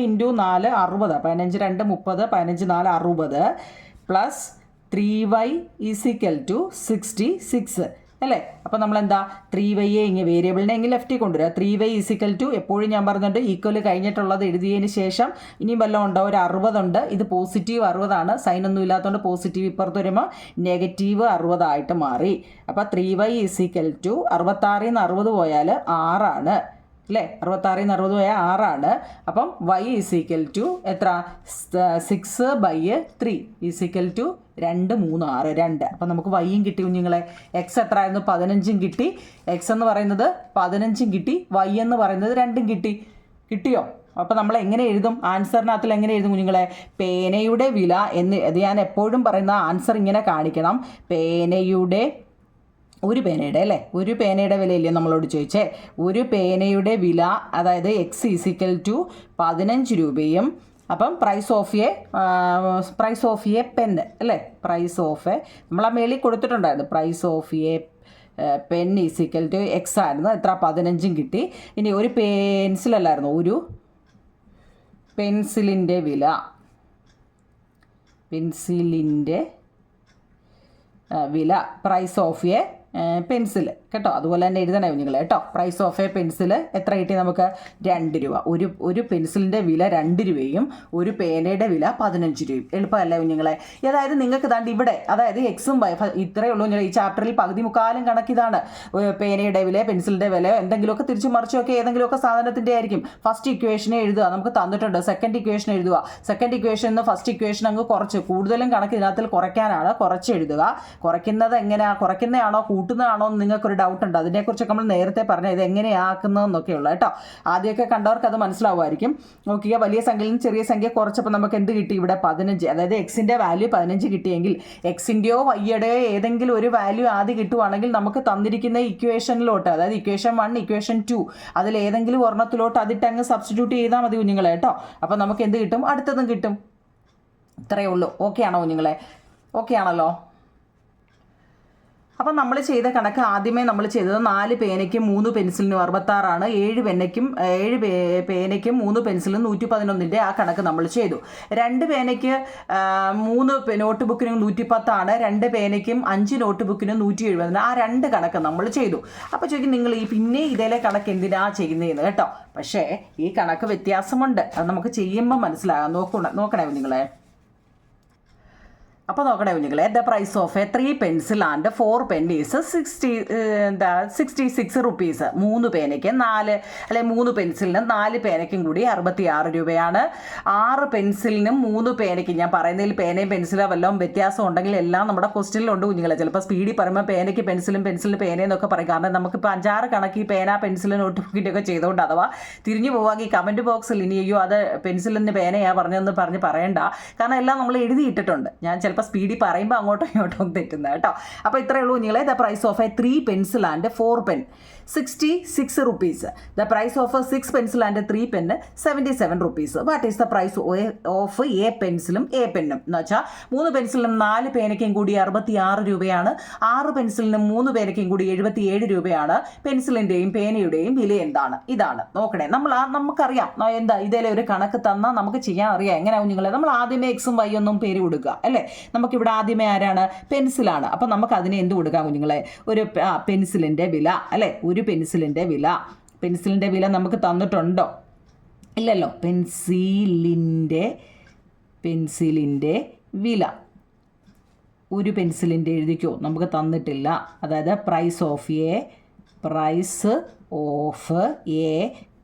into 4 60. 15 2 30. 15 4 60 plus 3y is equal to 66 അല്ലേ? അപ്പോൾ നമ്മളെന്താ 3y ഇങ്ങനെ വേരിയബിളിനെ എങ്കിൽ ലെഫ്റ്റിൽ കൊണ്ടുവരിക. 3y ഈസിക്കൽ ടു എപ്പോഴും ഞാൻ പറഞ്ഞിട്ടുണ്ട് ഈക്വൽ കഴിഞ്ഞിട്ടുള്ളത് എഴുതിയതിന് ശേഷം ഇനിയും വല്ലതും ഉണ്ടോ? ഒരു 60 ഉണ്ട്. ഇത് പോസിറ്റീവ് 60 സൈനൊന്നും ഇല്ലാത്തതുകൊണ്ട് പോസിറ്റീവ് ഇപ്പുറത്ത് വരുമ്പോൾ നെഗറ്റീവ് 60 മാറി. അപ്പോൾ 3y ഈസിക്കൽ ടു 66 60 പോയാൽ 6 അല്ലേ? 66 60 പോയാൽ 6 അപ്പം y = എത്ര? 6/3 = 2 3 6 2. അപ്പം നമുക്ക് വൈയും കിട്ടി കുഞ്ഞുങ്ങളെ. എക്സ് എത്ര ആയിരുന്നു? 15 കിട്ടി. എക്സ് എന്ന് പറയുന്നത് 15 കിട്ടി. വൈ എന്ന് പറയുന്നത് 2 കിട്ടി. കിട്ടിയോ? അപ്പോൾ നമ്മൾ എങ്ങനെ എഴുതും? ആൻസറിനകത്തിൽ എങ്ങനെ എഴുതും കുഞ്ഞുങ്ങളെ? പേനയുടെ വില എന്ന് ഇത് ഞാൻ എപ്പോഴും പറയുന്ന ആൻസർ ഇങ്ങനെ കാണിക്കണം. പേനയുടെ ഒരു പേനയുടെ അല്ലേ, ഒരു പേനയുടെ വിലയില്ലേ നമ്മളോട് ചോദിച്ചേ? ഒരു പേനയുടെ വില അതായത് എക്സ് = 15 രൂപയും അപ്പം പ്രൈസ് ഓഫ് എ പെൻ അല്ലേ? പ്രൈസ് ഓഫ് എ നമ്മൾ ആ മേളിൽ കൊടുത്തിട്ടുണ്ടായിരുന്നു. Price of a pen = x ആയിരുന്നു. എത്ര? 15 കിട്ടി. ഇനി ഒരു പെൻസിലല്ലായിരുന്നു, ഒരു പെൻസിലിൻ്റെ വില, പ്രൈസ് ഓഫ് എ പെൻസിൽ കേട്ടോ. അതുപോലെ തന്നെ എഴുതണേ കുഞ്ഞുങ്ങളെ കേട്ടോ. പ്രൈസ് ഓഫ് എ പെൻസിൽ എത്ര കിട്ടി നമുക്ക്? 2 രൂപ. ഒരു പെൻസിലിൻ്റെ വില 2 രൂപയും ഒരു പേനയുടെ വില 15 രൂപയും. എളുപ്പമല്ലേ കുഞ്ഞുങ്ങളെ? അതായത് നിങ്ങൾക്ക് ഇതാണ്ട് ഇവിടെ അതായത് എക്സും വൈ ഇത്രയേ ഉള്ളൂ. ഈ ചാപ്റ്ററിൽ പകുതി മുക്കാലും കണക്കിതാണ്. പേനയുടെ വില, പെൻസിലിൻ്റെ വില, എന്തെങ്കിലുമൊക്കെ തിരിച്ചു മറിച്ചൊക്കെ ഏതെങ്കിലുമൊക്കെ സാധനത്തിൻ്റെ ആയിരിക്കും. ഫസ്റ്റ് ഇക്വേഷനെ എഴുതുക, നമുക്ക് തന്നിട്ടുണ്ട്. സെക്കൻഡ് ഇക്വേഷൻ എഴുതുക. സെക്കൻഡ് ഇക്വേഷൻ നിന്ന് ഫസ്റ്റ് ഇക്വേഷൻ അങ്ങ് കുറച്ച് കൂടുതലും കണക്ക് ഇതിനകത്ത് കുറയ്ക്കാനാണ്. കുറച്ച് എഴുതുക. കുറയ്ക്കുന്നത് എങ്ങനെയാണ്? കുറയ്ക്കുന്നതാണോ കൂട്ടുന്നതാണോ എന്ന് നിങ്ങൾക്കൊരു ഡൗട്ട് ഉണ്ട്. അതിനെക്കുറിച്ചൊക്കെ നമ്മൾ നേരത്തെ പറഞ്ഞ ഇത് എങ്ങനെയാക്കുന്നതെന്നൊക്കെയുള്ള കേട്ടോ. ആദ്യമൊക്കെ കണ്ടവർക്ക് അത് മനസ്സിലാവുമായിരിക്കും. നോക്കിയ വലിയ സംഖ്യയിൽ നിന്ന് ചെറിയ സംഖ്യ കുറച്ചപ്പോൾ നമുക്ക് എന്ത് കിട്ടി? ഇവിടെ 15. അതായത് എക്സിൻ്റെ വാല്യൂ 15 കിട്ടിയെങ്കിൽ എക്സിൻ്റെയോ വൈയുടെയോ ഏതെങ്കിലും ഒരു വാല്യൂ ആദ്യം കിട്ടുവാണെങ്കിൽ നമുക്ക് തന്നിരിക്കുന്ന ഇക്വേഷനിലോട്ട്, അതായത് ഇക്വേഷൻ 1 ഇക്വേഷൻ 2 അതിൽ ഏതെങ്കിലും ഒരെണ്ണത്തിലോട്ട് അതിട്ട് അങ്ങ് സബ്സ്റ്റിറ്റ്യൂട്ട് ചെയ്താൽ മതി കുഞ്ഞുങ്ങളെ കേട്ടോ. അപ്പോൾ നമുക്ക് എന്ത് കിട്ടും? അടുത്തതും കിട്ടും. ഇത്രയേ ഉള്ളൂ. ഓക്കെ ആണോ കുഞ്ഞുങ്ങളെ? ഓക്കെ ആണല്ലോ? അപ്പം നമ്മൾ ചെയ്ത കണക്ക് ആദ്യമേ നമ്മൾ ചെയ്തത് 4 പേനയ്ക്കും 3 പെൻസിലിനും 66 7 പേനയ്ക്കും 3 പെൻസിലിനും 111 ആ കണക്ക് നമ്മൾ ചെയ്തു. 2 പേനയ്ക്ക് 3 നോട്ട് ബുക്കിനും 110 2 പേനയ്ക്കും 5 നോട്ട് ബുക്കിനും 170 ആ 2 കണക്ക് നമ്മൾ ചെയ്തു. അപ്പോൾ ചോദിക്കും നിങ്ങൾ പിന്നെ ഇതിലെ കണക്ക് എന്തിനാ ചെയ്യുന്നതെന്ന് കേട്ടോ. പക്ഷേ ഈ കണക്ക് വ്യത്യാസമുണ്ട്. അത് നമുക്ക് ചെയ്യുമ്പോൾ മനസ്സിലാകാം. നോക്കണേ നിങ്ങളെ. അപ്പോൾ നോക്കണേ കുഞ്ഞുങ്ങളെ. The price of a 3 pencil and 4 pen is 66 rupees. 3 പേനയ്ക്ക് 4 അല്ലെങ്കിൽ 3 പെൻസിലിനും 4 പേനയ്ക്കും കൂടി 66 രൂപയാണ്. 6 പെൻസിലിനും 3 പേനയ്ക്കും, ഞാൻ പറയുന്നതിൽ പേനയും പെൻസിലോ വല്ലതും വ്യത്യാസം ഉണ്ടെങ്കിൽ എല്ലാം നമ്മുടെ ക്വസ്റ്റ്യനിലുണ്ട് കുഞ്ഞുങ്ങളെ. ചിലപ്പോൾ സ്പീഡിൽ പറയുമ്പോൾ പേനയ്ക്ക് പെൻസിലും പെൻസിലിന് പേനയെന്നൊക്കെ പറയും. കാരണം നമുക്കിപ്പോൾ 5-6 കണക്ക് ഈ പേന പെൻസിലും നോട്ട് ബുക്കിൻ്റെയൊക്കെ ചെയ്തുകൊണ്ട് അഥവാ തിരിഞ്ഞു പോവാൻ ഈ കമൻറ്റ് ബോക്സിൽ ഇനിയോ അത് പെൻസിലിന് പേനയാ പറഞ്ഞതെന്ന് പറയണ്ട. കാരണം എല്ലാം നമ്മൾ എഴുതിയിട്ടിട്ടുണ്ട്. ഞാൻ ചിലപ്പോൾ സ്പീഡിൽ പറയുമ്പോൾ അങ്ങോട്ടോ ഇങ്ങോട്ടോ തെറ്റുന്നത് കേട്ടോ. അപ്പോൾ ഇത്രയേ ഉള്ളൂ കുഞ്ഞുങ്ങളെ. The price of a 3 pencil and 4 pen 66 rupees. The price of 6 pencil and 3 pen 77 rupees. What is the price of a പെൻസിലും എ പെന്നും എന്ന് വെച്ചാൽ 3 പെൻസിലിനും 4 പേനയ്ക്കും കൂടി 66 രൂപയാണ്. 6 പെൻസിലിനും 3 പേനയ്ക്കും കൂടി 77 രൂപയാണ്. പെൻസിലിൻ്റെയും പേനയുടെയും വില എന്താണ്? ഇതാണ് നോക്കണേ. നമുക്കറിയാം എന്താ ഇതിലെ ഒരു കണക്ക് തന്നാൽ നമുക്ക് ചെയ്യാൻ അറിയാം. എങ്ങനെയാ കുഞ്ഞുങ്ങളെ? നമ്മൾ ആദ്യമേ എക്സും വൈ ഒന്നും പേര് കൊടുക്കുക അല്ലേ? നമുക്കിവിടെ ആദ്യമേ ആരാണ്? പെൻസിലാണ്. അപ്പം നമുക്ക് അതിനെ എന്ത് കൊടുക്കാം കുഞ്ഞുങ്ങളെ? ഒരു പെൻസിലിൻ്റെ വില അല്ലേ? ഒരു പെൻസിലിൻ്റെ വില നമുക്ക് തന്നിട്ടുണ്ടോ? ഇല്ലല്ലോ. പെൻസിലിൻ്റെ വില ഒരു പെൻസിലിൻ്റെ എഴുതിക്കോ? നമുക്ക് തന്നിട്ടില്ല. അതായത് price of a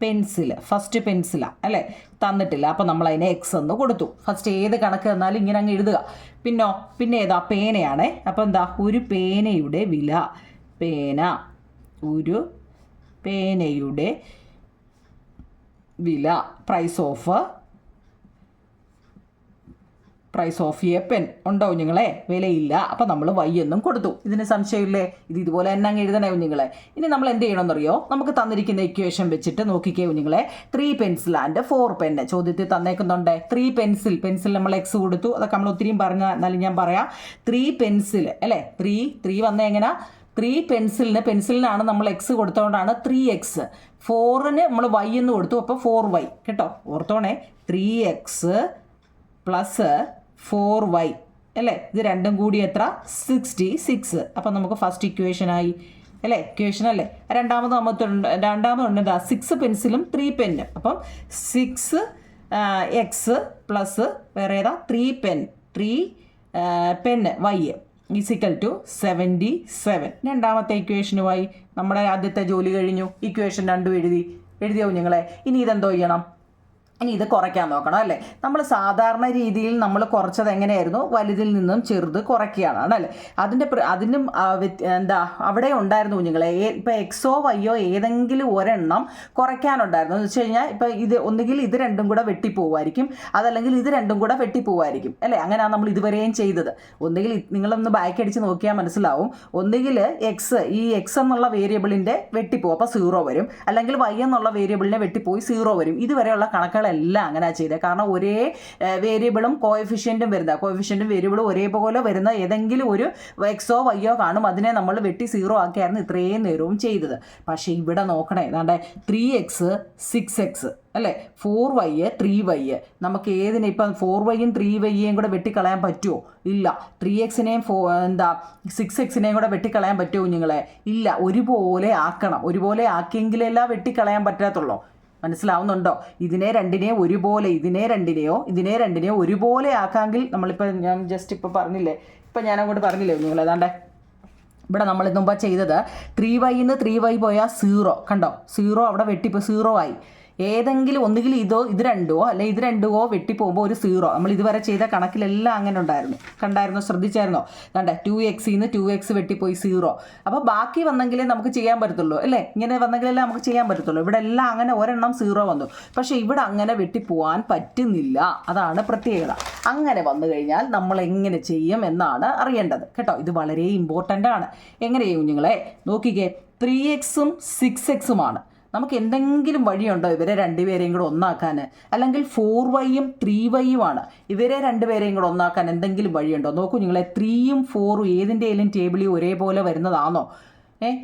pencil, first പെൻസിലാണ് അല്ലേ? തന്നിട്ടില്ല. അപ്പോൾ നമ്മൾ അതിനെ എക്സ് എന്ന് കൊടുത്തു. ഫസ്റ്റ് ഏത് കണക്ക് തന്നാലും ഇങ്ങനെ അങ്ങ് എഴുതുക. പിന്നെ ഏതാ? പേനയാണേ. അപ്പോൾ എന്താ? ഒരു പേനയുടെ വില, ഒരു പേനയുടെ വില പ്രൈസ് ഓഫ് എ പെൻ ഉണ്ടോ കുഞ്ഞുങ്ങളെ? വിലയില്ല. അപ്പോൾ നമ്മൾ വൈ എന്നും കൊടുത്തു. ഇതിന് സംശയമില്ലേ? ഇതുപോലെ തന്നെ അങ്ങ് എഴുതണേ കുഞ്ഞുങ്ങളെ. ഇനി നമ്മൾ എന്ത് ചെയ്യണമെന്നറിയോ? നമുക്ക് തന്നിരിക്കുന്ന ഇക്വേഷൻ വെച്ചിട്ട് നോക്കിക്കേ കുഞ്ഞുങ്ങളെ. 3 പെൻസിൽ ആൻഡ് 4 പെൻ ചോദ്യത്തിൽ തന്നേക്കുന്നുണ്ട്. 3 പെൻസിൽ നമ്മൾ എക്സ് കൊടുത്തു. അതൊക്കെ നമ്മൾ ഒത്തിരിയും പറഞ്ഞ എന്നാലും ഞാൻ പറയാം. 3 പെൻസിൽ അല്ലേ? 3 വന്ന എങ്ങനെ? 3 പെൻസിലിനാണ് നമ്മൾ എക്സ് കൊടുത്തോണ്ടാണ് 3x. 4ന് നമ്മൾ വൈ എന്ന് കൊടുത്തു. അപ്പോൾ 4y കേട്ടോ. ഓർത്തോണേ. 3x പ്ലസ് 4y അല്ലേ? ഇത് രണ്ടും കൂടി എത്ര? 66. അപ്പം നമുക്ക് ഫസ്റ്റ് ഇക്വേഷനായി അല്ലേ? ഇക്വേഷൻ അല്ലേ? രണ്ടാമതുണ്ട് എന്താ? 6 പെൻസിലും 3 പെന്നും. അപ്പം 6x പ്ലസ് വേറെ ഏതാ? 3 പെൻ y = 77. രണ്ടാമത്തെ ഇക്വേഷനുമായി നമ്മുടെ ആദ്യത്തെ ജോലി കഴിഞ്ഞു. ഇക്വേഷൻ 2 എഴുതി. എഴുതിയോ കുഞ്ഞുങ്ങളെ? ഇനി ഇതെന്തോ ചെയ്യണം? ഇനി ഇത് കുറയ്ക്കാൻ നോക്കണം അല്ലേ? നമ്മൾ സാധാരണ രീതിയിൽ നമ്മൾ കുറച്ചത് എങ്ങനെയായിരുന്നു? വലുതിൽ നിന്നും ചെറുത് കുറയ്ക്കുകയാണ് അല്ലേ? അതിനും എന്താ അവിടെ ഉണ്ടായിരുന്നു കുഞ്ഞുങ്ങളെ. ഇപ്പോൾ എക്സോ വൈയോ ഏതെങ്കിലും ഒരെണ്ണം കുറയ്ക്കാനുണ്ടായിരുന്നു എന്ന് വെച്ച് കഴിഞ്ഞാൽ ഇപ്പോൾ ഇത് ഒന്നുകിൽ ഇത് രണ്ടും കൂടെ വെട്ടിപ്പോവായിരിക്കും, അതല്ലെങ്കിൽ ഇത് രണ്ടും കൂടെ വെട്ടിപ്പോവായിരിക്കും അല്ലേ? അങ്ങനെയാണ് നമ്മൾ ഇതുവരെയും ചെയ്തത്. ഒന്നുകിൽ നിങ്ങളൊന്ന് ബാക്ക് അടിച്ച് നോക്കിയാൽ മനസ്സിലാവും. ഒന്നുകിൽ ഈ എക്സ് എന്നുള്ള വേരിയബിളിൻ്റെ വെട്ടിപ്പോവും, അപ്പോൾ 0 വരും. അല്ലെങ്കിൽ വൈ എന്നുള്ള വേരിയബിളിനെ വെട്ടിപ്പോയി 0 വരും. ഇതുവരെയുള്ള കണക്കുകൾ എല്ലാം അങ്ങനെ ചെയ്തത്. കാരണം ഒരേ വേരിയബിളും കോഎഫിഷ്യൻറ്റും വേരിയബിളും ഒരേപോലെ വരുന്ന ഏതെങ്കിലും ഒരു എക്സോ വൈയോ കാണും. അതിനെ നമ്മൾ വെട്ടി 0 ആക്കിയായിരുന്നു ഇത്രയും നേരവും ചെയ്തത്. പക്ഷേ ഇവിടെ നോക്കണേ, ഏതാണ്ട് 3x 6x അല്ലേ, 4y 3y. നമുക്ക് ഏതിനെ ഇപ്പം 4yയും 3yയും കൂടെ വെട്ടിക്കളയാൻ പറ്റുമോ? ഇല്ല. 3xനെയും 6xനെയും കൂടെ വെട്ടിക്കളയാൻ പറ്റുമോ കുഞ്ഞുങ്ങളെ? ഇല്ല. ഒരുപോലെ ആക്കണം. ഒരുപോലെ ആക്കിയെങ്കിലെല്ലാം വെട്ടിക്കളയാൻ പറ്റാത്തുള്ളൂ. മനസ്സിലാവുന്നുണ്ടോ? ഇതിനെ രണ്ടിനെയോ ഒരുപോലെ ആക്കാമെങ്കിൽ നമ്മളിപ്പോൾ ഞാൻ ജസ്റ്റ് ഇപ്പോൾ പറഞ്ഞില്ലേ, ഇപ്പം ഞാൻ അങ്ങോട്ട് പറഞ്ഞില്ലേ നിങ്ങൾ? ഏതാണ്ട് ഇവിടെ നമ്മൾ മുമ്പ് ചെയ്തത് 3yന്ന് 3y പോയാൽ 0 കണ്ടോ? 0 അവിടെ വെട്ടിപ്പോൾ 0 ആയി. ഏതെങ്കിലും ഒന്നുകിൽ ഇത് രണ്ടോ അല്ലെ ഇത് രണ്ടുമോ വെട്ടിപ്പോകുമ്പോൾ ഒരു 0. നമ്മൾ ഇതുവരെ ചെയ്ത കണക്കിലെല്ലാം അങ്ങനെ കണ്ടായിരുന്നോ? ശ്രദ്ധിച്ചായിരുന്നോ? കണ്ട 2xന്ന് 2x വെട്ടിപ്പോയി 0. അപ്പോൾ ബാക്കി വന്നെങ്കിലേ നമുക്ക് ചെയ്യാൻ പറ്റത്തുള്ളൂ അല്ലേ? ഇങ്ങനെ വന്നെങ്കിലല്ലേ നമുക്ക് ചെയ്യാൻ പറ്റത്തുള്ളൂ. ഇവിടെ എല്ലാം അങ്ങനെ ഒരെണ്ണം 0 വന്നു. പക്ഷേ ഇവിടെ അങ്ങനെ വെട്ടിപ്പോവാൻ പറ്റുന്നില്ല. അതാണ് പ്രത്യേകത. അങ്ങനെ വന്നു കഴിഞ്ഞാൽ നമ്മൾ എങ്ങനെ ചെയ്യും എന്നാണ് അറിയേണ്ടത് കേട്ടോ. ഇത് വളരെ ഇമ്പോർട്ടൻ്റ് ആണ്. എങ്ങനെ ചെയ്യും കുഞ്ഞുങ്ങളെ? നോക്കിക്കേ, 3xും 6xുമാണ്. നമുക്ക് എന്തെങ്കിലും വഴിയുണ്ടോ ഇവരെ രണ്ടുപേരെയും കൂടെ ഒന്നാക്കാൻ? അല്ലെങ്കിൽ 4yയും 3yയുമാണ്. ഇവരെ രണ്ടുപേരെയും കൂടെ ഒന്നാക്കാൻ എന്തെങ്കിലും വഴിയുണ്ടോ? നോക്കൂ നിങ്ങളെ, 3യും 4ഉം ഏതിൻ്റെയും ടേബിളിൽ ഒരേപോലെ വരുന്നതാണോ?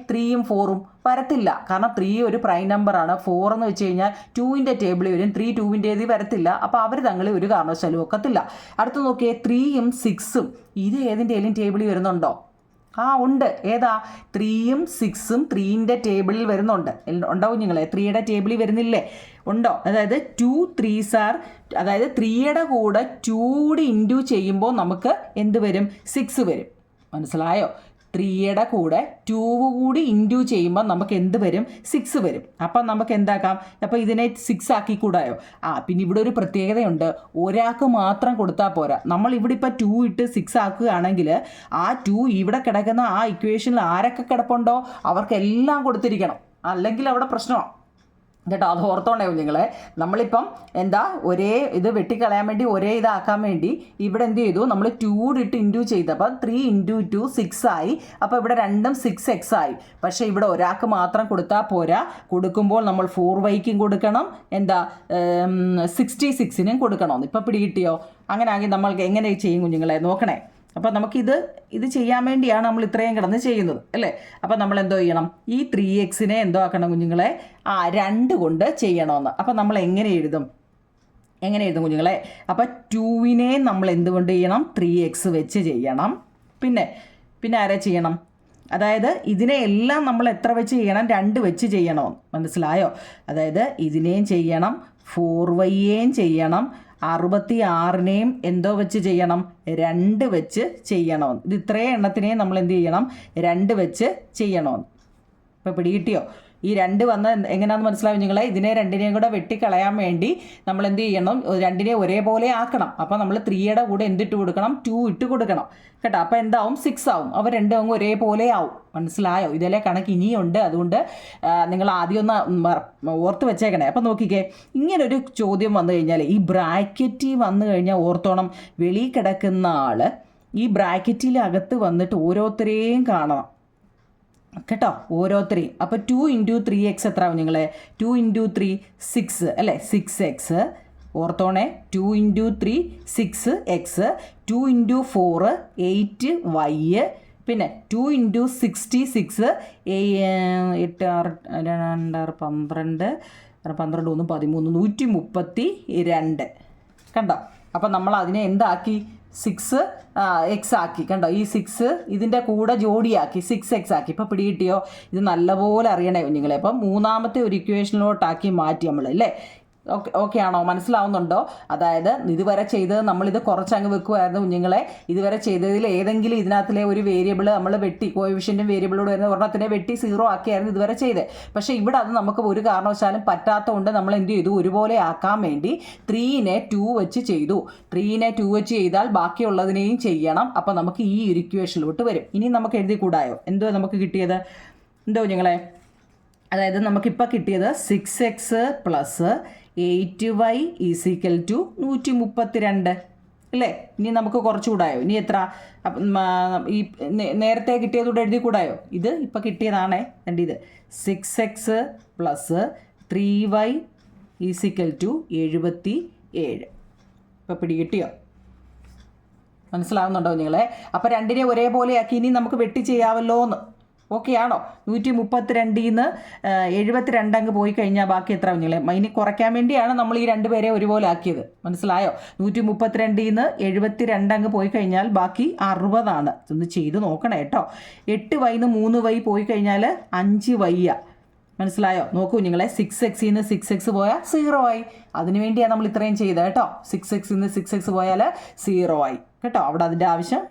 3യും 4ഉം വരത്തില്ല. കാരണം 3 ഒരു പ്രൈം നമ്പറാണ്. 4 എന്ന് വെച്ച് കഴിഞ്ഞാൽ 2ൻ്റെ ടേബിളിൽ വരും. 3 2ൻ്റേത് വരത്തില്ല. അപ്പോൾ അവർ തങ്ങളിൽ ഒരു കാരണവശാലും ഒക്കത്തില്ല. അടുത്ത് നോക്കിയേ, 3യും 6ഉം ഇത് ഏതിൻ്റെയും ടേബിളിൽ വരുന്നുണ്ടോ? ഉണ്ട്. ഏതാ? 3യും 6ഉം 3ൻ്റെ ടേബിളിൽ വരുന്നുണ്ട്. ഉണ്ടാവും നിങ്ങളെ? 3യുടെ ടേബിളിൽ വരുന്നില്ലേ? ഉണ്ടോ? അതായത് 2 3s അതായത് 3യുടെ കൂടെ 2 കൂടി ഇൻറ്റു ചെയ്യുമ്പോൾ നമുക്ക് എന്ത് വരും? 6 വരും. മനസ്സിലായോ? 3യുടെ കൂടെ 2 കൂടി ഇൻറ്റു ചെയ്യുമ്പോൾ നമുക്ക് എന്ത് വരും? 6 വരും. അപ്പം നമുക്ക് എന്താക്കാം? അപ്പോൾ ഇതിനെ 6 ആക്കി കൂടായോ? പിന്നെ ഇവിടെ ഒരു പ്രത്യേകതയുണ്ട്. ഒരാൾക്ക് മാത്രം കൊടുത്താൽ പോരാ. നമ്മൾ ഇവിടെ ഇപ്പോൾ 2 ഇട്ട് 6 ആക്കുകയാണെങ്കിൽ ആ 2 ഇവിടെ കിടക്കുന്ന ആ ഇക്വേഷനിൽ ആരൊക്കെ കിടപ്പുണ്ടോ അവർക്കെല്ലാം കൊടുത്തിരിക്കണം. അല്ലെങ്കിൽ അവിടെ പ്രശ്നമാണ് കേട്ടോ. അത് ഓർത്തോണ്ടേ കുഞ്ഞുങ്ങളെ. നമ്മളിപ്പം ഒരേ ഇത് വെട്ടിക്കളയാൻ വേണ്ടി ഒരേ ഇതാക്കാൻ വേണ്ടി ഇവിടെ എന്ത് ചെയ്തു? നമ്മൾ 2 ഇട്ട് ഇൻറ്റു ചെയ്തപ്പോൾ 3 × 2 6 ആയി. അപ്പോൾ ഇവിടെ രണ്ടും 6x ആയി. പക്ഷേ ഇവിടെ ഒരാൾക്ക് മാത്രം കൊടുത്താൽ പോരാ. കൊടുക്കുമ്പോൾ നമ്മൾ 4yക്കും കൊടുക്കണം, 66നും കൊടുക്കണം. ഇപ്പം പിടികിട്ടിയോ? അങ്ങനെ ആണെങ്കിൽ നമ്മൾ എങ്ങനെ ചെയ്യും കുഞ്ഞുങ്ങളെ? നോക്കണേ. അപ്പോൾ ഇത് ചെയ്യാൻ വേണ്ടിയാണ് നമ്മൾ ഇത്രയും കിടന്ന് ചെയ്യുന്നത് അല്ലേ? അപ്പോൾ നമ്മൾ എന്തോ ചെയ്യണം? ഈ 3xനെ എന്തോ ആക്കണം കുഞ്ഞുങ്ങളെ? 2 കൊണ്ട് ചെയ്യണമെന്ന്. അപ്പോൾ നമ്മൾ എങ്ങനെ എഴുതും കുഞ്ഞുങ്ങളെ? അപ്പോൾ 2നെ നമ്മൾ എന്തുകൊണ്ട് ചെയ്യണം? 3x വെച്ച് ചെയ്യണം. പിന്നെ ആരെ ചെയ്യണം? അതായത് ഇതിനെ എല്ലാം നമ്മൾ എത്ര വെച്ച് ചെയ്യണം? 2 വെച്ച് ചെയ്യണമെന്ന്. മനസ്സിലായോ? അതായത് ഇതിനെയും ചെയ്യണം, 4yയെയും ചെയ്യണം, 66നെയും എന്തോ വെച്ച് ചെയ്യണം? 2 വെച്ച് ചെയ്യണമെന്ന്. ഇത് ഇത്രയും എണ്ണത്തിനെയും നമ്മൾ എന്ത് ചെയ്യണം? 2 വെച്ച് ചെയ്യണമെന്ന്. ഇപ്പോൾ പിടികിട്ടിയോ? ഈ 2 വന്ന് എങ്ങനെയാണെന്ന് മനസ്സിലാവും നിങ്ങളെ? ഇതിനെ രണ്ടിനെയും കൂടെ വെട്ടിക്കളയാൻ വേണ്ടി നമ്മൾ എന്ത് ചെയ്യണം? രണ്ടിനെ ഒരേപോലെ ആക്കണം. അപ്പോൾ നമ്മൾ 3യുടെ കൂടെ എന്തിട്ട് കൊടുക്കണം? 2 ഇട്ട് കൊടുക്കണം കേട്ടോ. അപ്പോൾ എന്താവും? 6 ആവും. അവർ രണ്ടും അങ്ങ് ഒരേപോലെ ആവും. മനസ്സിലായോ? ഇതിലെ കണക്ക് ഇനിയുണ്ട്. അതുകൊണ്ട് നിങ്ങൾ ആദ്യം ഒന്ന് ഓർത്ത് വെച്ചേക്കണേ. അപ്പം നോക്കിക്കേ, ഇങ്ങനൊരു ചോദ്യം വന്നു കഴിഞ്ഞാൽ ഈ ബ്രാക്കറ്റിൽ വന്നു കഴിഞ്ഞാൽ ഓർത്തോണം, വെളിയിൽ കിടക്കുന്ന ആൾ ഈ ബ്രാക്കറ്റിലകത്ത് വന്നിട്ട് ഓരോരുത്തരെയും കാണണം കേട്ടോ, ഓരോരുത്തരെയും. അപ്പോൾ 2 × 3x എത്ര ആവും നിങ്ങളെ? 2 × 3 6 അല്ലേ? 6x. ഓർത്തോണേ, 2 × 3 6x, 2 × 4 8y, പിന്നെ 2 × 66 8 6 12 1 13 132 കണ്ടോ? അപ്പം നമ്മൾ അതിനെ എന്താക്കി? 6x ആക്കി കണ്ടോ? ഈ 6 ഇതിൻ്റെ കൂടെ ജോഡിയാക്കി 6x ആക്കി. ഇപ്പോൾ പിടികിട്ടിയോ? ഇത് നല്ലപോലെ അറിയണേ കുഞ്ഞുങ്ങളെ. അപ്പം മൂന്നാമത്തെ ഒരു ഇക്വേഷനിലോട്ടാക്കി മാറ്റി നമ്മൾ അല്ലേ? ഓക്കെ ആണോ? മനസ്സിലാവുന്നുണ്ടോ? അതായത് ഇതുവരെ ചെയ്തത് നമ്മളിത് കുറച്ചങ്ങ് വെക്കുമായിരുന്നു കുഞ്ഞുങ്ങളെ. ഇതുവരെ ചെയ്തതിൽ ഏതെങ്കിലും ഇതിനകത്തിലെ ഒരു വേരിയബിൾ നമ്മൾ വെട്ടി, കോഎഫിഷ്യൻറ്റും വേരിയബിളോട് വരുന്ന ഒരെണ്ണത്തിനെ വെട്ടി 0 ആക്കിയായിരുന്നു ഇതുവരെ ചെയ്തത്. പക്ഷേ ഇവിടെ അത് നമുക്ക് ഒരു കാരണവശാലും പറ്റാത്തതുകൊണ്ട് നമ്മൾ എന്ത് ചെയ്തു, ഒരുപോലെ ആക്കാൻ വേണ്ടി 3നെ 2 വെച്ച് ചെയ്തു. 3നെ 2 വെച്ച് ചെയ്താൽ ബാക്കിയുള്ളതിനെയും ചെയ്യണം. അപ്പോൾ നമുക്ക് ഈ ഒരു ഇക്വേഷനിലോട്ട് വരും. ഇനി നമുക്ക് എഴുതി കൂടായോ? എന്തോ നമുക്ക് കിട്ടിയത്? എന്തോ കുഞ്ഞുങ്ങളെ? അതായത് നമുക്കിപ്പോൾ കിട്ടിയത് 6x + 8y = 132 അല്ലേ? ഇനി നമുക്ക് കുറച്ചുകൂടായോ? ഇനി എത്ര? ഈ നേരത്തെ കിട്ടിയതുകൂടെ എഴുതി കൂടായോ? ഇത് ഇപ്പം കിട്ടിയതാണേ. രണ്ട് ഇത് 6x + 3y = 77. ഇപ്പം പിടികിട്ടിയോ? മനസ്സിലാവുന്നുണ്ടോ നിങ്ങളെ? അപ്പോൾ രണ്ടിനെ ഒരേപോലെ ആക്കി ഇനി നമുക്ക് വെട്ടി ചെയ്യാമല്ലോ എന്ന്. ഓക്കെ ആണോ? 132 72 അങ്ങ് പോയി കഴിഞ്ഞാൽ ബാക്കി എത്ര കുഞ്ഞുങ്ങളെ? ഇനി കുറയ്ക്കാൻ വേണ്ടിയാണ് നമ്മൾ ഈ രണ്ടുപേരെ ഒരുപോലെ ആക്കിയത്. മനസ്സിലായോ? 132 72 അങ്ങ് പോയി കഴിഞ്ഞാൽ ബാക്കി 60 ഒന്ന് ചെയ്ത് നോക്കണേ കേട്ടോ. 8y 3y പോയി കഴിഞ്ഞാൽ 5y. മനസ്സിലായോ? നോക്കൂ കുഞ്ഞുങ്ങളെ, 6x 6x പോയാൽ 0 ആയി. അതിനു വേണ്ടിയാണ് നമ്മൾ ഇത്രയും ചെയ്തത് കേട്ടോ. 6x 6x പോയാൽ 0 ആയി കേട്ടോ. അവിടെ അതിൻ്റെ ആവശ്യം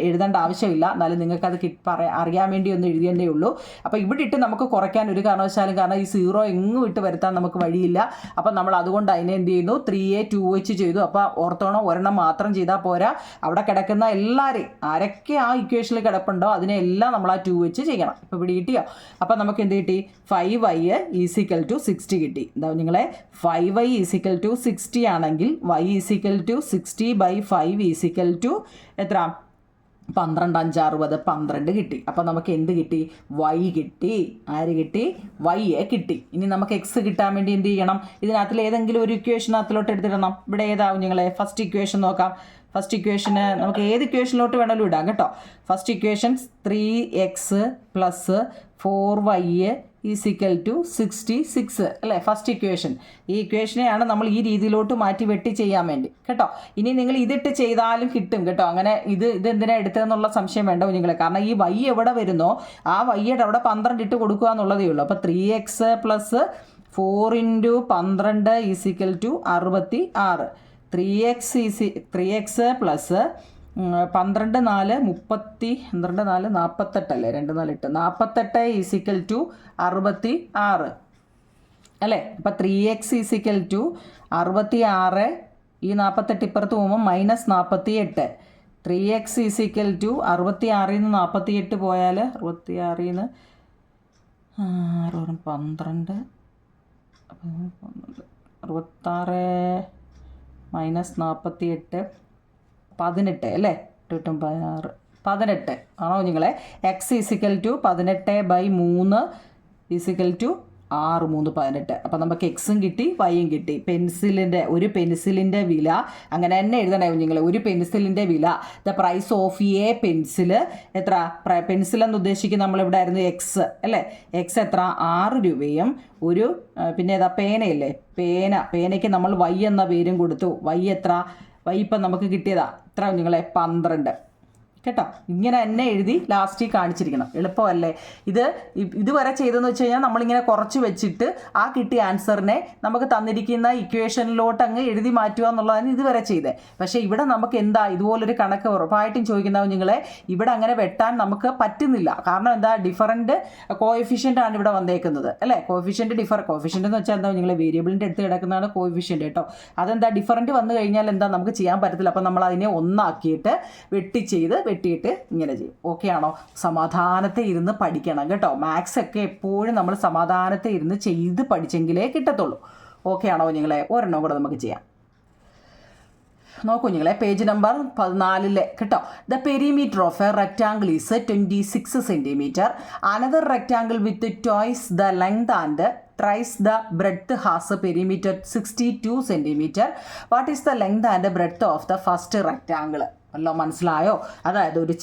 എഴുതേണ്ട ആവശ്യമില്ല. എന്നാലും നിങ്ങൾക്കത് അറിയാൻ വേണ്ടി ഒന്ന് എഴുതിയതേ ഉള്ളൂ. അപ്പോൾ ഇവിടെ ഇട്ട് നമുക്ക് കുറയ്ക്കാൻ ഒരു കാരണവശാലും, കാരണം ഈ 0 എങ്ങും ഇട്ട് വരുത്താൻ നമുക്ക് വഴിയില്ല. അപ്പം നമ്മൾ അതുകൊണ്ട് അതിനെ എന്ത് ചെയ്യുന്നു, 3യെ 2 വെച്ച് ചെയ്തു. അപ്പോൾ ഓർത്തോണം, ഒരെണ്ണം മാത്രം ചെയ്താൽ പോരാ. അവിടെ കിടക്കുന്ന എല്ലാവരെയും ആരൊക്കെ ആ ഇക്വേഷനിൽ കിടപ്പുണ്ടോ അതിനെല്ലാം നമ്മൾ ആ 2 വെച്ച് ചെയ്യണം. ഇപ്പോൾ ഇവിടെ കിട്ടിയോ? അപ്പം നമുക്ക് എന്ത് കിട്ടി? 5y = 60 കിട്ടി. എന്താ നിങ്ങളെ? 5y = 60 ആണെങ്കിൽ y = 60/5 എത്ര? 12 5 60 12 കിട്ടി. അപ്പം നമുക്ക് എന്ത് കിട്ടി? y കിട്ടി. ആര് കിട്ടി? y കിട്ടി. ഇനി നമുക്ക് x കിട്ടാൻ വേണ്ടി എന്ത് ചെയ്യണം? ഇതിനകത്തിൽ ഏതെങ്കിലും ഒരു ഇക്വേഷനകത്തിലോട്ട് എടുത്തിടണം. ഇവിടെ ഏതാവും നിങ്ങളെ? ഫസ്റ്റ് ഇക്വേഷൻ നോക്കാം. ഫസ്റ്റ് ഇക്വേഷന് നമുക്ക് ഏത് ഇക്വേഷനിലോട്ട് വേണമെങ്കിലും ഇടാം കേട്ടോ. ഫസ്റ്റ് ഇക്വേഷൻ 3x + 4y = 66 അല്ലേ? First equation. ഈ ഇക്വേഷനെയാണ് നമ്മൾ ഈ രീതിയിലോട്ട് മാറ്റി വെട്ടി ചെയ്യാൻ വേണ്ടി കേട്ടോ. ഇനി നിങ്ങൾ ഇതിട്ട് ചെയ്താലും കിട്ടും കേട്ടോ. അങ്ങനെ ഇത് എന്തിനാണ് എടുത്തതെന്നുള്ള സംശയം വേണ്ട കുഞ്ഞുങ്ങളെ. കാരണം ഈ y എവിടെ വരുന്നോ ആ y-യുടെ അവിടെ 12 ഇട്ട് കൊടുക്കുക എന്നുള്ളതേ ഉള്ളൂ. അപ്പോൾ 3x + 4 × 12 = 66. 3x + 12 4 48 അല്ലേ? 2 4 8 48 = 66 അല്ലേ? അപ്പം 3x = 66. ഈ 48 ഇപ്പുറത്ത് പോകുമ്പോൾ -48. 3x = 66 48 പോയാൽ 66 12 66 -48 18 അല്ലേ? 16 18 ആണോ കുഞ്ഞുങ്ങളെ? x = 18/3 = 6 3 18. അപ്പം നമുക്ക് എക്സും കിട്ടി വൈയും കിട്ടി. ഒരു പെൻസിലിൻ്റെ വില അങ്ങനെ തന്നെ എഴുതണേ കുഞ്ഞുങ്ങളെ. ഒരു പെൻസിലിൻ്റെ വില, the price of a pencil എത്ര? പെൻസിൽ എന്ന് ഉദ്ദേശിക്കുന്നത് നമ്മളിവിടെ ആയിരുന്നു എക്സ് അല്ലേ? എക്സ് എത്ര? 6 രൂപയും. ഒരു പിന്നെ ഏതാ? പേനയല്ലേ? പേനയ്ക്ക് നമ്മൾ വൈ എന്ന പേരും കൊടുത്തു. വൈ എത്ര? വൈ ഇപ്പം നമുക്ക് കിട്ടിയതാ എത്ര കുഞ്ഞുങ്ങളെ? 12 കേട്ടോ. ഇങ്ങനെ തന്നെ എഴുതി ലാസ്റ്റിൽ കാണിച്ചിരിക്കണം. എളുപ്പമല്ലേ? ഇതുവരെ ചെയ്തതെന്ന് വെച്ച് കഴിഞ്ഞാൽ നമ്മളിങ്ങനെ കുറച്ച് വെച്ചിട്ട് ആ കിട്ടിയ ആൻസറിനെ നമുക്ക് തന്നിരിക്കുന്ന ഇക്വേഷനിലോട്ട് അങ്ങ് എഴുതി മാറ്റുക എന്നുള്ളതാണ് ഇതുവരെ ചെയ്തത്. പക്ഷേ ഇവിടെ നമുക്ക് എന്താ ഇതുപോലൊരു കണക്ക് ഉറപ്പായിട്ടും ചോദിക്കുന്ന കുഞ്ഞുങ്ങളെ ഇവിടെ അങ്ങനെ വെട്ടാൻ നമുക്ക് പറ്റുന്നില്ല. കാരണം എന്താ? ഡിഫറൻറ്റ് കോഎഫിഷ്യൻ്റ് ആണ് ഇവിടെ വന്നേക്കുന്നത് അല്ലേ? കോഎഫിഷ്യൻ്റ് എന്ന് വെച്ചാൽ എന്താ കുഞ്ഞുങ്ങളെ? വേരിയബിളിൻ്റെ അടുത്ത് കിടക്കുന്നതാണ് കോഎഫിഷ്യൻ്റ് കേട്ടോ. അതെന്താ? ഡിഫറൻറ്റ് വന്നു കഴിഞ്ഞാൽ എന്താ നമുക്ക് ചെയ്യാൻ പറ്റത്തില്ല. അപ്പം നമ്മൾ അതിനെ ഒന്നാക്കിയിട്ട് വെട്ടിയിട്ട് ഇങ്ങനെ ചെയ്യും. ഓക്കെ ആണോ? സമാധാനത്തെ ഇരുന്ന് പഠിക്കണം കേട്ടോ. മാത്സ് ഒക്കെ എപ്പോഴും നമ്മൾ സമാധാനത്തെ ഇരുന്ന് ചെയ്ത് പഠിച്ചെങ്കിലേ കിട്ടത്തുള്ളൂ. ഓക്കെ ആണോ കുഞ്ഞുങ്ങളെ? ഒരെണ്ണം കൂടെ നമുക്ക് ചെയ്യാം. നോക്കൂ കുഞ്ഞുങ്ങളെ, പേജ് നമ്പർ 14 കേട്ടോ. The perimeter of A rectangle is 26 centimetre. Another rectangle with twice the length and thrice the breadth has a perimeter 62 centimeter. What is the length and breadth of the first rectangle? വല്ലോ മനസ്സിലായോ? അതായത് ഒരു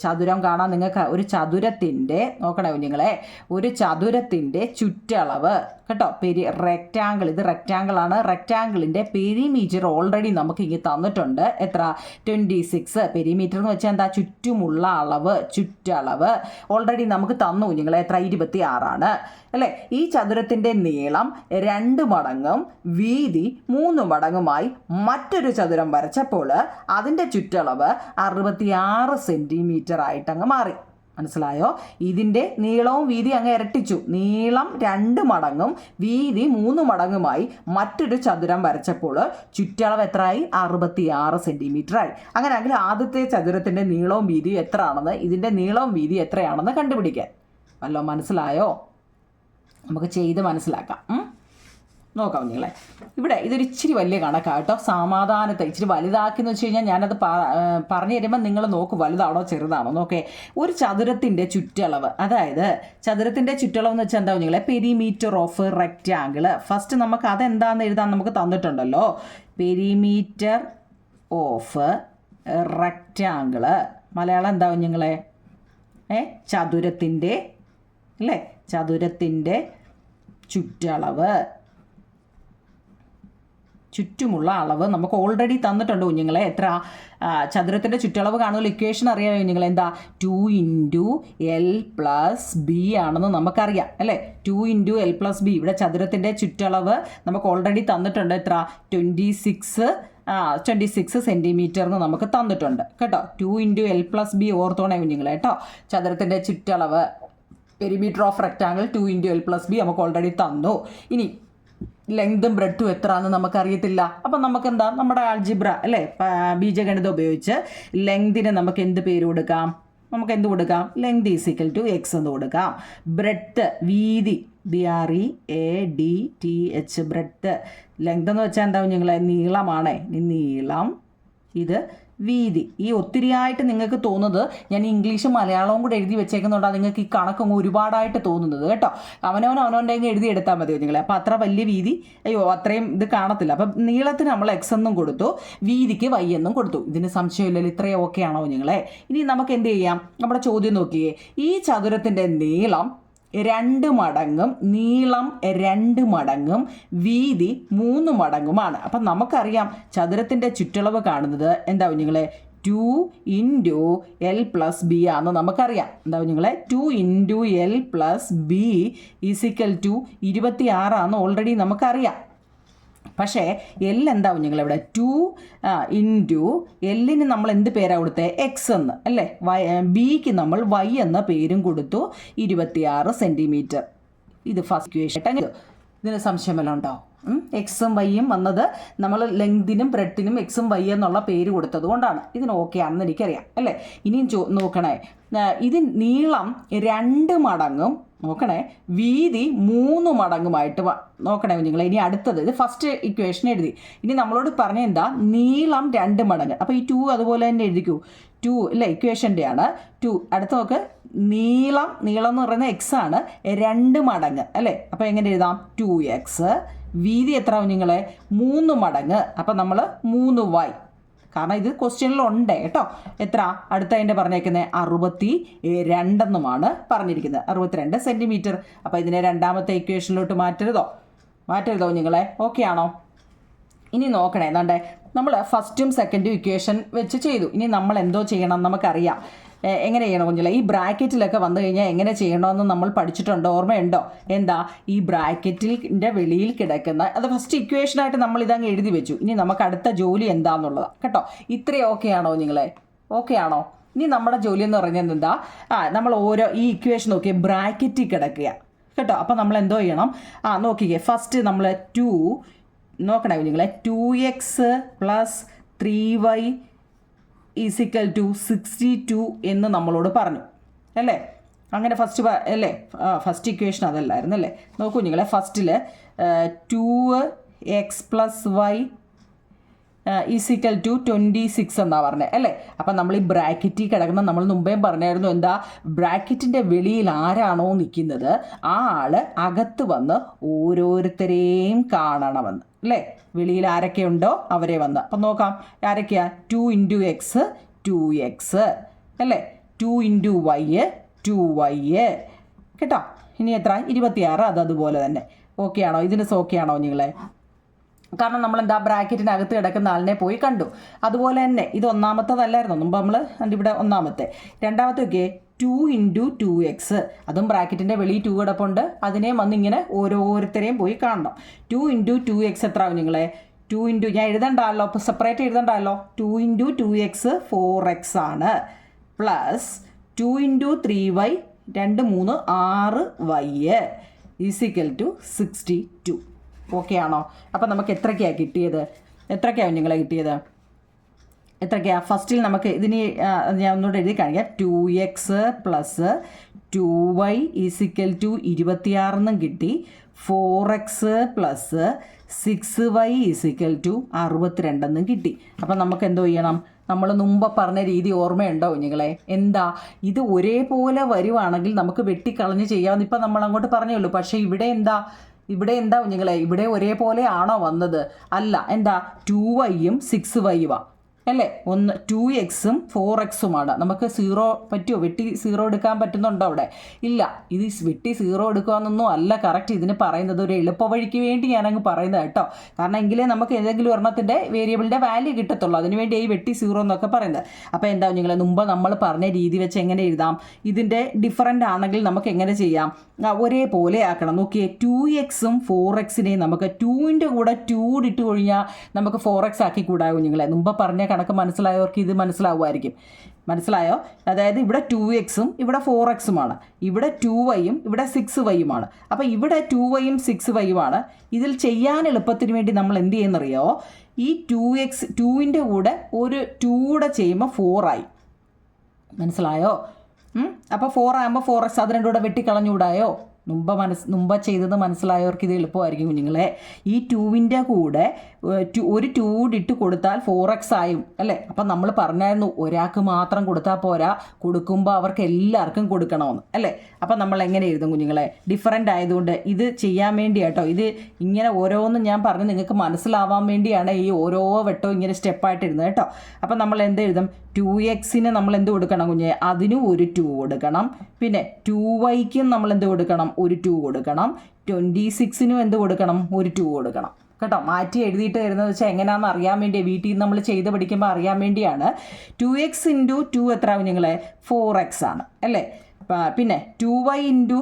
ചതുരം കാണാൻ നിങ്ങൾക്ക് ഒരു ചതുരത്തിൻ്റെ നോക്കണേ കുഞ്ഞുങ്ങളെ, ഒരു ചതുരത്തിൻ്റെ ചുറ്റളവ് കേട്ടോ, റെക്റ്റാങ്കിൾ, ഇത് റെക്റ്റാങ്കിളാണ്. റെക്റ്റാങ്കിളിൻ്റെ പെരിമീറ്റർ ഓൾറെഡി നമുക്ക് ഇങ്ങനെ തന്നിട്ടുണ്ട്. എത്ര? 26. പെരിമീറ്റർ എന്ന് വെച്ചാൽ എന്താ? ചുറ്റുമുള്ള അളവ്, ചുറ്റളവ് ഓൾറെഡി നമുക്ക് തന്നു കുഞ്ഞുങ്ങളെ. എത്ര? 26 അല്ലേ? ഈ ചതുരത്തിൻ്റെ നീളം 2 മടങ്ങും വീതി 3 മടങ്ങുമായി മറ്റൊരു ചതുരം വരച്ചപ്പോൾ അതിൻ്റെ ചുറ്റളവ് 66 സെൻറ്റിമീറ്റർ ആയിട്ടങ്ങ് മാറി. മനസ്സിലായോ? ഇതിൻ്റെ നീളവും വീതി അങ്ങ് ഇരട്ടിച്ചു. നീളം 2 മടങ്ങും വീതി 3 മടങ്ങുമായി മറ്റൊരു ചതുരം വരച്ചപ്പോൾ ചുറ്റളവ് എത്രയായി? 66 സെൻറ്റിമീറ്റർ ആയി. അങ്ങനെയെങ്കിൽ ആദ്യത്തെ ചതുരത്തിൻ്റെ നീളവും വീതിയും എത്ര ആണെന്ന്, ഇതിൻ്റെ നീളവും വീതി എത്രയാണെന്ന് കണ്ടുപിടിക്കാൻ വല്ലോ മനസ്സിലായോ? നമുക്ക് ചെയ്ത് മനസ്സിലാക്കാം. നോക്കാം നിങ്ങളെ. ഇവിടെ ഇതൊരു ഇച്ചിരി വലിയ കണക്കാണ് കേട്ടോ. സമാധാനത്തെ ഇച്ചിരി വലുതാക്കിയെന്ന് വെച്ച് കഴിഞ്ഞാൽ ഞാനത് പറഞ്ഞു തരുമ്പോൾ നിങ്ങൾ നോക്ക് വലുതാണോ ചെറുതാണോ നോക്കേ. ഒരു ചതുരത്തിൻ്റെ ചുറ്റളവ്, അതായത് ചതുരത്തിൻ്റെ ചുറ്റളവ് എന്ന് വെച്ചാൽ എന്താ നിങ്ങളെ? Perimeter of rectangle. ഫസ്റ്റ് നമുക്ക് അതെന്താണെന്ന് എഴുതാൻ നമുക്ക് തന്നിട്ടുണ്ടല്ലോ. പെരിമീറ്റർ ഓഫ് റെക്റ്റാങ്കിൾ മലയാളം എന്താ കുഞ്ഞുങ്ങളെ? ചതുരത്തിൻ്റെ അല്ലേ? ചതുരത്തിൻ്റെ ചുറ്റളവ്, ചുറ്റുമുള്ള അളവ് നമുക്ക് ഓൾറെഡി തന്നിട്ടുണ്ട് കുഞ്ഞുങ്ങളെ. എത്ര? ചതുരത്തിൻ്റെ ചുറ്റളവ് കാണുമ്പോൾ ഇക്വേഷൻ അറിയാമോ കുഞ്ഞുങ്ങളെ? എന്താ? 2 × L + B ആണെന്ന് നമുക്കറിയാം അല്ലേ? 2 × L + B. ഇവിടെ ചതുരത്തിൻ്റെ ചുറ്റളവ് നമുക്ക് ഓൾറെഡി തന്നിട്ടുണ്ട്. എത്ര? 26 സെൻറ്റിമീറ്റർ എന്ന് നമുക്ക് തന്നിട്ടുണ്ട് കേട്ടോ. 2 × L + B ഓർത്തോണേ കുഞ്ഞുങ്ങളെ കേട്ടോ. ചതുരത്തിൻ്റെ ചുറ്റളവ് perimeter of rectangle 2 × L + B നമുക്ക് ഓൾറെഡി തന്നു. ഇനി ലെങ്തും ബ്രെഡ്ത്തും എത്രയാണെന്ന് നമുക്കറിയത്തില്ല. അപ്പം നമുക്കെന്താ? നമ്മുടെ ആൾജിബ്ര അല്ലേ, ബീജഗണിതം ഉപയോഗിച്ച് ലെങ്തിന് നമുക്ക് എന്ത് പേര് കൊടുക്കാം? നമുക്ക് എന്ത് കൊടുക്കാം? ലെങ്ത് = x എന്ന് കൊടുക്കാം. ബ്രെഡ്ത്ത്, വീതി, BREADTH, ബ്രെഡ്ത്ത്. ലെങ്ത് എന്ന് വെച്ചാൽ എന്താ കുഞ്ഞുങ്ങളെ? നീളമാണേ. നീളം, ഇത് വീതി. ഈ ഒത്തിരിയായിട്ട് നിങ്ങൾക്ക് തോന്നുന്നത് ഞാൻ ഇംഗ്ലീഷും മലയാളവും കൂടെ എഴുതി വെച്ചേക്കുന്നുണ്ടാണ് നിങ്ങൾക്ക് ഈ കണക്കങ്ങ് ഒരുപാടായിട്ട് തോന്നുന്നത് കേട്ടോ. അവനവൻ്റെ അങ്ങ് എഴുതി എടുത്താൽ മതി കുഞ്ഞുങ്ങളെ. അപ്പോൾ അത്ര വലിയ വീതി അത്രയും ഇത് കാണത്തില്ല. അപ്പം നീളത്തിന് നമ്മൾ x എന്നും കൊടുത്തു, വീതിക്ക് y എന്നും കൊടുത്തു. ഇതിന് സംശയമില്ലല്ലോ? ഇത്രയും ഓക്കെ ആണോ കുഞ്ഞുങ്ങളെ? ഇനി നമുക്ക് എന്ത് ചെയ്യാം? നമ്മുടെ ചോദ്യം നോക്കിയേ. ഈ ചതുരത്തിൻ്റെ നീളം 2 മടങ്ങും നീളം 2 മടങ്ങും വീതി 3 മടങ്ങുമാണ്. അപ്പം നമുക്കറിയാം ചതുരത്തിൻ്റെ ചുറ്റളവ് കാണുന്നത് എന്താ കുഞ്ഞുങ്ങളെ? 2 × L + B ആണെന്ന് നമുക്കറിയാം. എന്താ കുഞ്ഞുങ്ങളെ? 2 × L + B = 26 ആണെന്ന് ഓൾറെഡി നമുക്കറിയാം. പക്ഷേ L എന്താ കുഞ്ഞുങ്ങൾ? ഇവിടെ 2 × Lന് നമ്മൾ എന്ത് പേരാണ് കൊടുത്തത്? x എന്ന് അല്ലേ? Bക്ക് നമ്മൾ y എന്ന പേരും കൊടുത്തു. 26 സെൻറ്റിമീറ്റർ. ഇത് ഫസ്റ്റ് ഇക്വേഷൻ. ഇതിന് സംശയം വല്ലതും ഉണ്ടോ? എക്സും വൈയും വന്നത് നമ്മൾ ലെങ്തിനും ബ്രെഡ്ത്തിനും എക്സും വൈ എന്നുള്ള പേര് കൊടുത്തത് കൊണ്ടാണ്. ഇതിന് ഓക്കെ ആണെന്ന് എനിക്കറിയാം അല്ലേ? ഇനിയും നോക്കണേ. ഇത് നീളം 2 മടങ്ങും നോക്കണേ വീതി 3 മടങ്ങുമായിട്ട് നോക്കണേ കുഞ്ഞുങ്ങളെ. ഇനി അടുത്തത്, ഇത് ഫസ്റ്റ് ഇക്വേഷൻ എഴുതി. ഇനി നമ്മളോട് പറഞ്ഞ എന്താ? നീളം 2 മടങ്ങ്. അപ്പോൾ ഈ 2 അതുപോലെ തന്നെ എഴുതിക്കൂ. 2 അല്ലേ? ഇക്വേഷൻ്റെ ആണ് 2. അടുത്ത നോക്ക്, നീളം എന്ന് പറയുന്നത് x ആണ്, 2 മടങ്ങ് അല്ലേ? അപ്പോൾ എങ്ങനെ എഴുതാം? 2x. വീതി എത്ര കുഞ്ഞുങ്ങളെ? 3 മടങ്ങ്. അപ്പം നമ്മൾ 3y. കാരണം ഇത് ക്വസ്റ്റ്യനിലുണ്ട് കേട്ടോ. എത്ര? അടുത്തതിൻ്റെ പറഞ്ഞേക്കുന്നത് 62 എന്നുമാണ് പറഞ്ഞിരിക്കുന്നത്. 62 സെൻറ്റിമീറ്റർ. അപ്പോൾ ഇതിനെ രണ്ടാമത്തെ ഇക്വേഷനിലോട്ട് മാറ്റരുതോ കുഞ്ഞുങ്ങളെ? ഓക്കെ ആണോ? ഇനി നോക്കണേ. എന്താണ്ടേ നമ്മൾ ഫസ്റ്റും സെക്കൻഡും ഇക്വേഷൻ വെച്ച് ചെയ്തു. ഇനി നമ്മൾ എന്തോ ചെയ്യണം നമുക്കറിയാം. എങ്ങനെ ചെയ്യണം കുഞ്ഞില്ല? ഈ ബ്രാക്കറ്റിലൊക്കെ വന്നു കഴിഞ്ഞാൽ എങ്ങനെ ചെയ്യണമെന്ന് നമ്മൾ പഠിച്ചിട്ടുണ്ടോ? ഓർമ്മയുണ്ടോ? എന്താ ഈ ബ്രാക്കറ്റിൻ്റെ വെളിയിൽ കിടക്കുന്ന അത് ഫസ്റ്റ് ഇക്വേഷനായിട്ട് നമ്മൾ ഇതങ്ങ് എഴുതി വെച്ചു. ഇനി നമുക്ക് അടുത്ത ജോലി എന്താണെന്നുള്ളതാണ് കേട്ടോ. ഇത്രയും ഓക്കെ ആണോ നിങ്ങളെ? ഓക്കെ ആണോ? ഇനി നമ്മുടെ ജോലി എന്ന് പറഞ്ഞത് എന്താ? നമ്മൾ ഈ ഇക്വേഷൻ നോക്കി ബ്രാക്കറ്റിൽ കിടക്കുക കേട്ടോ. അപ്പോൾ നമ്മൾ എന്തോ ചെയ്യണം? നോക്കിക്കേ. ഫസ്റ്റ് നമ്മൾ 2 നോക്കണേ കുഞ്ഞുങ്ങളെ. 2x + 3y = 62 എന്ന് നമ്മളോട് പറഞ്ഞു അല്ലേ? അങ്ങനെ ഫസ്റ്റ് അല്ലേ? ഫസ്റ്റ് ഇക്വേഷൻ അതല്ലായിരുന്നു അല്ലേ? നോക്കൂ കുഞ്ഞുങ്ങളെ. ഫസ്റ്റിൽ 2x + y ഈസിക്കൽ ടു 26 എന്നാണ് പറഞ്ഞത് അല്ലേ. അപ്പം നമ്മൾ ഈ ബ്രാക്കറ്റിൽ കിടക്കുന്ന നമ്മൾ മുമ്പേ പറഞ്ഞായിരുന്നു എന്താ, ബ്രാക്കറ്റിൻ്റെ വെളിയിൽ ആരാണോ നിൽക്കുന്നത് ആ ആള് അകത്ത് വന്ന് ഓരോരുത്തരെയും കാണണമെന്ന് അല്ലേ. വെളിയിൽ ആരൊക്കെയുണ്ടോ അവരെ വന്ന്. അപ്പം നോക്കാം ആരൊക്കെയാ, 2 ഇൻറ്റു എക്സ് 2x അല്ലേ, 2 ഇൻറ്റു വൈ 2y കേട്ടോ. ഇനി എത്ര, 26. അതുപോലെ തന്നെ ഓക്കെ ആണോ, ഇതിന് ഓക്കെ ആണോ നിങ്ങളെ? കാരണം നമ്മൾ എന്താ ബ്രാക്കറ്റിനകത്ത് കിടക്കുന്ന ആളിനെ പോയി കണ്ടു. അതുപോലെ തന്നെ ഇത് ഒന്നാമത്തതല്ലായിരുന്നു മുമ്പ് നമ്മൾ ഇവിടെ ഒന്നാമത്തെ. രണ്ടാമത്തെ ഒക്കെ 2 ഇൻറ്റു 2x, അതും ബ്രാക്കറ്റിൻ്റെ വെളിയിൽ 2 കിടപ്പുണ്ട്, അതിനെ വന്ന് ഇങ്ങനെ ഓരോരുത്തരെയും പോയി കാണണം. 2 ഇൻറ്റു 2x എത്ര ആവും നിങ്ങളെ, 2 ഇൻറ്റു ഞാൻ എഴുതണ്ടല്ലോ, അപ്പോൾ സെപ്പറേറ്റ് എഴുതണ്ടല്ലോ. 2 ഇൻറ്റു 2x 4x ആണ്, plus 2 into 3y 2 3 6y is equal to 62. Okay ആണോ? അപ്പം നമുക്ക് എത്രയ്ക്കാണ് കിട്ടിയത്, എത്രയ്ക്കാവും നിങ്ങളെ കിട്ടിയത്, എത്രയ്ക്കാണ്? ഫസ്റ്റിൽ നമുക്ക് ഇതിന് ഞാൻ ഒന്നുകൂടെ എഴുതി കാണിക്കാം. 2x plus 2y is equal to 26 കിട്ടി. 4x plus 6y is equal to 62 കിട്ടി. അപ്പം നമുക്ക് എന്തോ ചെയ്യണം, നമ്മൾ മുമ്പ് പറഞ്ഞ രീതി ഓർമ്മയുണ്ടോ നിങ്ങളെ? എന്താ, ഇത് ഒരേപോലെ വരുവാണെങ്കിൽ നമുക്ക് വെട്ടിക്കളഞ്ഞ് ചെയ്യാമെന്ന് ഇപ്പം നമ്മൾ അങ്ങോട്ട് പറഞ്ഞുള്ളൂ. പക്ഷേ ഇവിടെ എന്താ നിങ്ങളെ, ഇവിടെ ഒരേപോലെ ആണോ വന്നത്? അല്ല. എന്താ, 2y 6y അല്ലേ, 2x 4xുമാണ്. നമുക്ക് 0 പറ്റുമോ, വെട്ടി 0 എടുക്കാൻ പറ്റുന്നുണ്ടോ അവിടെ? ഇല്ല. ഇത് വെട്ടി 0 എടുക്കുകയെന്നൊന്നും അല്ല കറക്റ്റ് ഇതിന് പറയുന്നത്, ഒരു എളുപ്പ വഴിക്ക് വേണ്ടി ഞാനങ്ങ് പറയുന്നത് കേട്ടോ. കാരണം എങ്കിലേ നമുക്ക് ഏതെങ്കിലും ഒരെണ്ണത്തിൻ്റെ വേരിയബിളിൻ്റെ വാല്യൂ കിട്ടത്തുള്ളൂ, അതിനുവേണ്ടി ഈ വെട്ടി 0 എന്നൊക്കെ പറയുന്നത്. അപ്പോൾ എന്താ നിങ്ങൾ മുമ്പ് നമ്മൾ പറഞ്ഞ രീതി വെച്ച് എങ്ങനെ എഴുതാം, ഇതിൻ്റെ ഡിഫറൻ്റ് ആണെങ്കിൽ നമുക്ക് എങ്ങനെ ചെയ്യാം, ഒരേപോലെ ആക്കണം. നോക്കിയേ, 2x 4xനെയും നമുക്ക് 2ൻ്റെ കൂടെ 2 ഇട്ട് കഴിഞ്ഞാൽ നമുക്ക് 4x ആക്കി കൂടാവും നിങ്ങളെ. മുമ്പ് പറഞ്ഞ കണക്ക് മനസ്സിലായവർക്ക് ഇത് മനസ്സിലാവുമായിരിക്കും. മനസ്സിലായോ? അതായത് ഇവിടെ 2x ഇവിടെ 4xുമാണ്, ഇവിടെ 2y ഇവിടെ 6y. അപ്പോൾ ഇവിടെ 2y 6y. ഇതിൽ ചെയ്യാൻ എളുപ്പത്തിന് വേണ്ടി നമ്മൾ എന്ത് ചെയ്യുന്നറിയോ, ഈ 2ൻ്റെ കൂടെ ഒരു 2 കൂടെ ചെയ്യുമ്പോൾ 4 ആയി. മനസ്സിലായോ? അപ്പോൾ 4 ആകുമ്പോൾ 4x, അത് രണ്ടും കൂടെ വെട്ടിക്കളഞ്ഞുകൂടായോ? മുമ്പ് ചെയ്തത് മനസ്സിലായവർക്ക് ഇത് എളുപ്പമായിരിക്കും കുഞ്ഞുങ്ങളെ. ഈ 2ൻ്റെ കൂടെ ഒരു 2 ഇട്ട് കൊടുത്താൽ 4x ആയും അല്ലേ. അപ്പം നമ്മൾ പറഞ്ഞായിരുന്നു ഒരാൾക്ക് മാത്രം കൊടുത്താൽ പോരാ, കൊടുക്കുമ്പോൾ അവർക്ക് എല്ലാവർക്കും കൊടുക്കണമെന്ന് അല്ലേ. അപ്പം നമ്മൾ എങ്ങനെ എഴുതും കുഞ്ഞുങ്ങളെ, ഡിഫറൻ്റ് ആയതുകൊണ്ട് ഇത് ചെയ്യാൻ വേണ്ടി കേട്ടോ. ഇത് ഇങ്ങനെ ഓരോന്നും ഞാൻ പറഞ്ഞ് നിങ്ങൾക്ക് മനസ്സിലാവാൻ വേണ്ടിയാണ് ഈ ഓരോ വട്ടവും ഇങ്ങനെ സ്റ്റെപ്പായിട്ട് ഇടുന്നത് കേട്ടോ. അപ്പം നമ്മൾ എന്ത് എഴുതും, 2xന് നമ്മൾ എന്ത് കൊടുക്കണം കുഞ്ഞെ, അതിനും ഒരു 2 കൊടുക്കണം. പിന്നെ 2yക്കും നമ്മൾ എന്ത് കൊടുക്കണം, ഒരു 2 കൊടുക്കണം. 26നും എന്ത് കൊടുക്കണം, ഒരു 2 കൊടുക്കണം കേട്ടോ. മാറ്റി എഴുതിയിട്ട് വരുന്നത് വെച്ചാൽ എങ്ങനെയാണെന്ന് അറിയാൻ വേണ്ടി, വീട്ടിൽ നിന്ന് നമ്മൾ ചെയ്ത് പഠിക്കുമ്പോൾ അറിയാൻ വേണ്ടിയാണ്. 2x ഇൻറ്റു 2 എത്ര ആവും നിങ്ങളെ, 4x ആണ് അല്ലേ. പിന്നെ 2y ഇൻറ്റു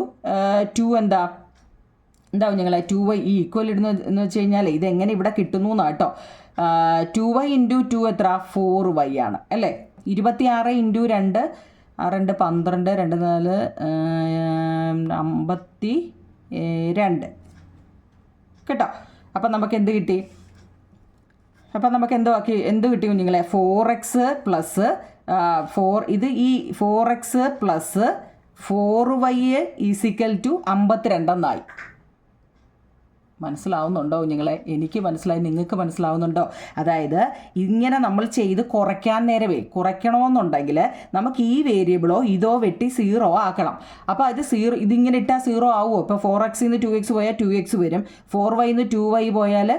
2 എന്താവും നിങ്ങളെ, 2y ഈ ഈക്വൽ ഇടുന്നത് എന്ന് വെച്ച് കഴിഞ്ഞാൽ ഇതെങ്ങനെ ഇവിടെ കിട്ടുന്നു എന്നാണ് കേട്ടോ. 2y ഇൻറ്റു 2 എത്ര, 4y ആണ് അല്ലേ. 26 ഇൻറ്റു 2 2 12 2 4 52 കേട്ടോ. അപ്പം നമുക്ക് എന്ത് കിട്ടി, അപ്പം നമുക്ക് എന്ത് കിട്ടി കുഞ്ഞുങ്ങളെ, 4x പ്ലസ് 4 ഇത് ഈ 4x plus 4y is equal to 52 എന്നായി. മനസ്സിലാവുന്നുണ്ടോ കുഞ്ഞുങ്ങളെ? എനിക്ക് മനസ്സിലായി, നിങ്ങൾക്ക് മനസ്സിലാവുന്നുണ്ടോ? അതായത് ഇങ്ങനെ നമ്മൾ ചെയ്ത് കുറയ്ക്കാൻ നേരമേ, കുറയ്ക്കണമെന്നുണ്ടെങ്കിൽ നമുക്ക് ഈ വേരിയബിളോ ഇതോ വെട്ടി 0 ആക്കണം. അപ്പോൾ അത് 0 ഇതിങ്ങനെ ഇട്ടാൽ 0 ആവുമോ? ഇപ്പോൾ 4xന്ന് 2x പോയാൽ 2x വരും, 4yന്ന് 2y പോയാൽ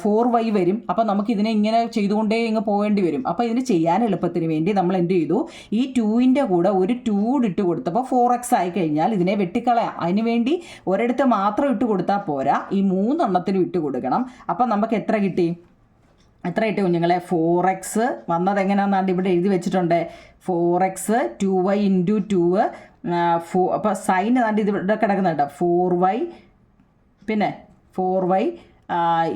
4y വരും. അപ്പോൾ നമുക്ക് ഇതിനെ ഇങ്ങനെ ചെയ്തുകൊണ്ടേ ഇങ്ങ് പോകേണ്ടി വരും. അപ്പോൾ ഇതിന് ചെയ്യാൻ എളുപ്പത്തിന് വേണ്ടി നമ്മൾ എന്ത് ചെയ്തു, ഈ 2ൻ്റെ കൂടെ ഒരു 2 ഇട്ട് കൊടുത്തപ്പോൾ 4x ആയി കഴിഞ്ഞാൽ ഇതിനെ വെട്ടിക്കളയാം. അതിന് വേണ്ടി ഒരിടത്ത് മാത്രം ഇട്ട് കൊടുത്താൽ പോരാ, ഈ 3 എണ്ണത്തിനും ഇട്ട് കൊടുക്കണം. അപ്പം നമുക്ക് എത്ര കിട്ടി കുഞ്ഞുങ്ങളെ, 4x വന്നത് എങ്ങനെയാണെന്നാണ്ട് ഇവിടെ എഴുതി വെച്ചിട്ടുണ്ട്. 4x 2y ഇൻറ്റു 2 അപ്പോൾ സൈൻ ഏതാണ്ട് ഇത് ഇവിടെ കിടക്കുന്നുണ്ട് 4y, പിന്നെ 4y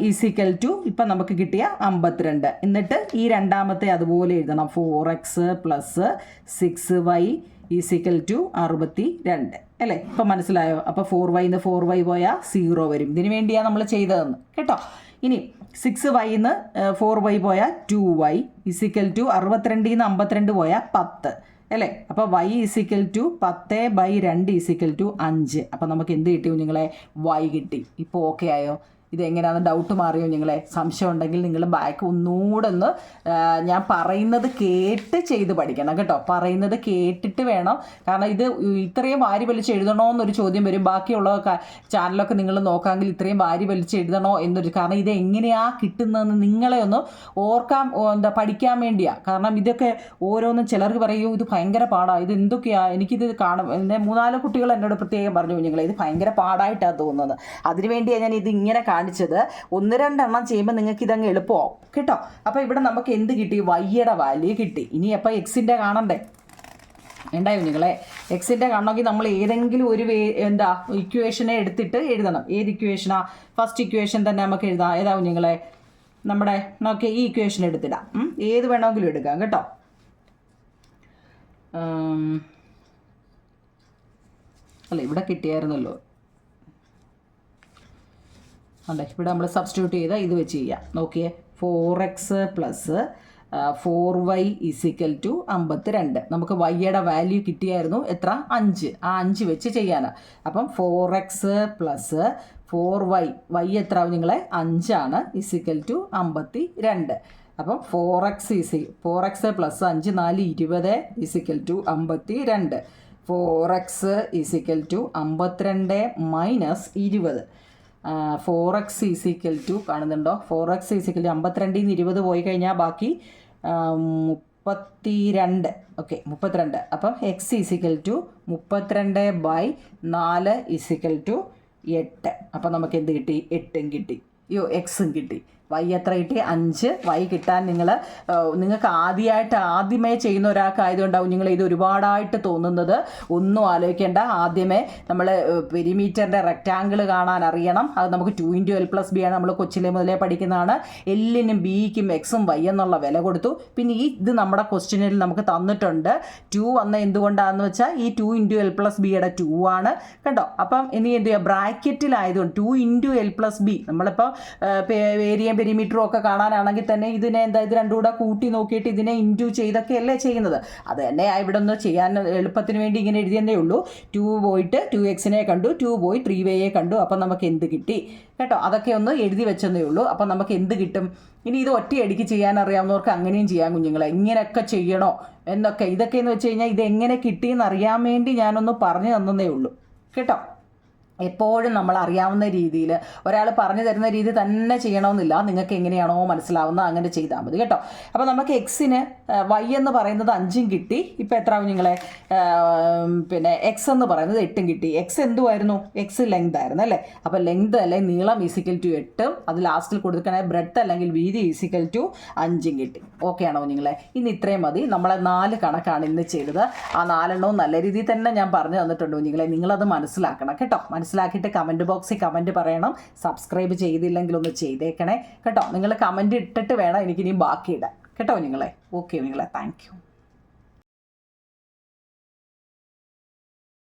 ഈസിക്കൽ ടു ഇപ്പം നമുക്ക് കിട്ടിയ 52. എന്നിട്ട് ഈ രണ്ടാമത്തെ അതുപോലെ എഴുതണം, 4x plus 6y is equal to 62 അല്ലേ. ഇപ്പം മനസ്സിലായോ? അപ്പോൾ 4yന്ന് 4y പോയാൽ 0 വരും. ഇതിന് വേണ്ടിയാണ് നമ്മൾ ചെയ്തതെന്ന് കേട്ടോ. ഇനി 6yന്ന് 4y പോയാൽ 2y ഈസിക്കൽ ടു 62ന്ന് 52 പോയാൽ 10 അല്ലേ. അപ്പോൾ y is equal to 10/2 is equal to 5. അപ്പോൾ നമുക്ക് എന്ത് കിട്ടി കുഞ്ഞുങ്ങളെ, y കിട്ടി. ഇപ്പോൾ ഓക്കെ ആയോ? ഇതെങ്ങനെയാണെന്ന് ഡൗട്ട് മാറിയോ നിങ്ങളെ? സംശയം ഉണ്ടെങ്കിൽ നിങ്ങൾ ബാക്ക് ഒന്നുകൂടെ ഒന്ന് ഞാൻ പറയുന്നത് കേട്ട് ചെയ്ത് പഠിക്കണം കേട്ടോ. പറയുന്നത് കേട്ടിട്ട് വേണം. കാരണം ഇത് ഇത്രയും വാരി വലിച്ച് എഴുതണോ എന്നൊരു ചോദ്യം വരും. ബാക്കിയുള്ള ചാനലൊക്കെ നിങ്ങൾ നോക്കാമെങ്കിൽ ഇത്രയും വാരി വലിച്ച് എഴുതണോ എന്നൊരു, കാരണം ഇത് എങ്ങനെയാണ് കിട്ടുന്നതെന്ന് നിങ്ങളെ ഒന്ന് പഠിക്കാൻ വേണ്ടിയാണ്. കാരണം ഇതൊക്കെ ഓരോന്നും ചിലർക്ക് പറയൂ ഇത് ഭയങ്കര പാടാണ്, ഇത് എന്തൊക്കെയാണ്, എനിക്കിത് കാണും. എൻ്റെ 3-4 കുട്ടികൾ എന്നോട് പ്രത്യേകം പറഞ്ഞു കുഞ്ഞുങ്ങളെ ഇത് ഭയങ്കര പാടായിട്ടാണ് തോന്നുന്നത്. അതിനുവേണ്ടിയാണ് ഞാൻ ഇത് ഇങ്ങനെ കാണിച്ചത്. 1-2 എണ്ണം ചെയ്യുമ്പോൾ നിങ്ങൾക്ക് ഇതങ്ങ് എളുപ്പമാവും കേട്ടോ. അപ്പോൾ ഇവിടെ നമുക്ക് എന്ത് കിട്ടി? വൈയുടെ വാല്യൂ കിട്ടി. ഇനി അപ്പോൾ എക്സിൻ്റെ കാണണ്ടേ? ഉണ്ടായി കുഞ്ഞുങ്ങളെ. എക്സിൻ്റെ കാണണമെങ്കിൽ നമ്മൾ ഏതെങ്കിലും ഒരു ഇക്വേഷനെ എടുത്തിട്ട് എഴുതണം. ഏത് ഇക്വേഷനാ? ഫസ്റ്റ് ഇക്വേഷൻ തന്നെ നമുക്ക് എഴുതാം. ഏതാ കുഞ്ഞുങ്ങളെ? നമ്മുടെ നോക്കി ഈ ഇക്വേഷൻ എടുത്തിടാം. ഏത് വേണമെങ്കിലും എടുക്കാം കേട്ടോ. അല്ല ഇവിടെ കിട്ടിയായിരുന്നല്ലോ. അതെ, ഇവിടെ നമ്മൾ സബ്സ്റ്റിറ്റ്യൂട്ട് ചെയ്താൽ ഇത് വെച്ച് ചെയ്യാം. നോക്കിയേ, 4x + 4y = 52. നമുക്ക് വൈയുടെ വാല്യൂ കിട്ടിയായിരുന്നു എത്ര? 5. ആ 5 വെച്ച് ചെയ്യാനാണ്. അപ്പം 4x + 4y, y എത്ര നിങ്ങളെ? 5 ആണ്, = 52. അപ്പം 4x + 5 = 20 = 52. 4x = 52 - 20. 4x കാണുന്നുണ്ടോ? 4x = 52 - 20 പോയി കഴിഞ്ഞാൽ ബാക്കി 32. ഓക്കെ, 32. അപ്പം x = 32/4 = 8. അപ്പം നമുക്ക് എന്ത് കിട്ടി? 8 കിട്ടി. എക്സും കിട്ടി. വൈ എത്ര കിട്ടി? 5. വൈ കിട്ടാൻ നിങ്ങൾക്ക് ആദ്യമേ ചെയ്യുന്ന ഒരാൾക്കായതുകൊണ്ടാവും നിങ്ങൾ ഇത് ഒരുപാടായിട്ട് തോന്നുന്നത്. ഒന്നും ആലോചിക്കേണ്ട. ആദ്യമേ നമ്മൾ പെരിമീറ്ററിൻ്റെ റെക്റ്റാങ്കിൾ കാണാൻ അറിയണം. അത് നമുക്ക് 2 × l + b ആണ്. നമ്മൾ കൊച്ചിലെ മുതലേ പഠിക്കുന്നതാണ്. എല്ലിനും ബിക്കും എക്സും വൈ എന്നുള്ള വില കൊടുത്തു. പിന്നെ ഇത് നമ്മുടെ ക്വസ്റ്റ്യനിൽ നമുക്ക് തന്നിട്ടുണ്ട്. 2 വന്ന എന്തുകൊണ്ടാണെന്ന് വെച്ചാൽ ഈ 2 × l + b യുടെ 2 ആണ് കേട്ടോ. അപ്പം ഇനി എന്ത് ചെയ്യുക? ബ്രാക്കറ്റിലായതുകൊണ്ട് 2 × l + b. നമ്മളിപ്പോൾ ഏരിയ പെരിമീറ്ററും ഒക്കെ കാണാനാണെങ്കിൽ തന്നെ ഇതിനെ ഇത് രണ്ടും കൂടെ കൂട്ടി നോക്കിയിട്ട് ഇതിനെ ഇൻറ്റു ചെയ്തൊക്കെയല്ലേ ചെയ്യുന്നത്. അത് തന്നെ ഇവിടെ ഒന്ന് ചെയ്യാൻ എളുപ്പത്തിന് വേണ്ടി ഇങ്ങനെ എഴുതിയതേ ഉള്ളൂ. 2 പോയിട്ട് 2x കണ്ടു, 2 പോയി 3y കണ്ടു. അപ്പം നമുക്ക് എന്ത് കിട്ടി കേട്ടോ? അതൊക്കെ ഒന്ന് എഴുതി വെച്ചതേ ഉള്ളൂ. അപ്പം നമുക്ക് എന്ത് കിട്ടും? ഇനി ഇത് ഒറ്റയടിക്ക് ചെയ്യാൻ അറിയാവുന്നവർക്ക് അങ്ങനെയും ചെയ്യാം കുഞ്ഞുങ്ങളെ. ഇങ്ങനെയൊക്കെ ചെയ്യണോ എന്നൊക്കെ, ഇതൊക്കെയെന്ന് വെച്ച് കഴിഞ്ഞാൽ ഇത് എങ്ങനെ കിട്ടിയെന്ന് അറിയാൻ വേണ്ടി ഞാനൊന്ന് പറഞ്ഞു തന്നതേ ഉള്ളൂ കേട്ടോ. എപ്പോഴും നമ്മൾ അറിയാവുന്ന രീതിയിൽ ഒരാൾ പറഞ്ഞു തരുന്ന രീതി തന്നെ ചെയ്യണമെന്നില്ല. നിങ്ങൾക്ക് എങ്ങനെയാണോ മനസ്സിലാവുന്നത് അങ്ങനെ ചെയ്താൽ മതി കേട്ടോ. അപ്പോൾ നമുക്ക് എക്സിന് വൈ എന്ന് പറയുന്നത് 5 കിട്ടി. ഇപ്പോൾ എത്ര കുഞ്ഞുങ്ങളെ? പിന്നെ എക്സ് എന്ന് പറയുന്നത് 8 കിട്ടി. എക്സ് എന്തുമായിരുന്നു? എക്സ് ലെങ്ത് ആയിരുന്നു അല്ലേ? അപ്പോൾ ലെങ്ത് അല്ലെങ്കിൽ നീളം = 8. അത് ലാസ്റ്റിൽ കൊടുക്കണേ ബ്രെഡ്ത്ത് അല്ലെങ്കിൽ വീതി = 5 കിട്ടി. ഓക്കെ ആണോ കുഞ്ഞുങ്ങളെ? ഇന്ന് ഇത്രയും മതി. നമ്മളെ 4 കണക്കാണ് ഇന്ന് ചെയ്തത്. ആ 4 എണ്ണവും നല്ല രീതിയിൽ തന്നെ ഞാൻ പറഞ്ഞു തന്നിട്ടുണ്ട് കുഞ്ഞുങ്ങളെ. നിങ്ങളത് മനസ്സിലാക്കണം കേട്ടോ. മനസ്സിലാക്കിയിട്ട് കമൻറ്റ് ബോക്സിൽ കമൻറ്റ് പറയണം. സബ്സ്ക്രൈബ് ചെയ്തില്ലെങ്കിൽ ഒന്ന് ചെയ്തേക്കണേ കേട്ടോ. നിങ്ങൾ കമൻറ്റ് ഇട്ടിട്ട് വേണം എനിക്കിനിയും ബാക്കി ഇടാൻ കേട്ടോ നിങ്ങളെ. ഓക്കെ നിങ്ങളെ, താങ്ക് യു.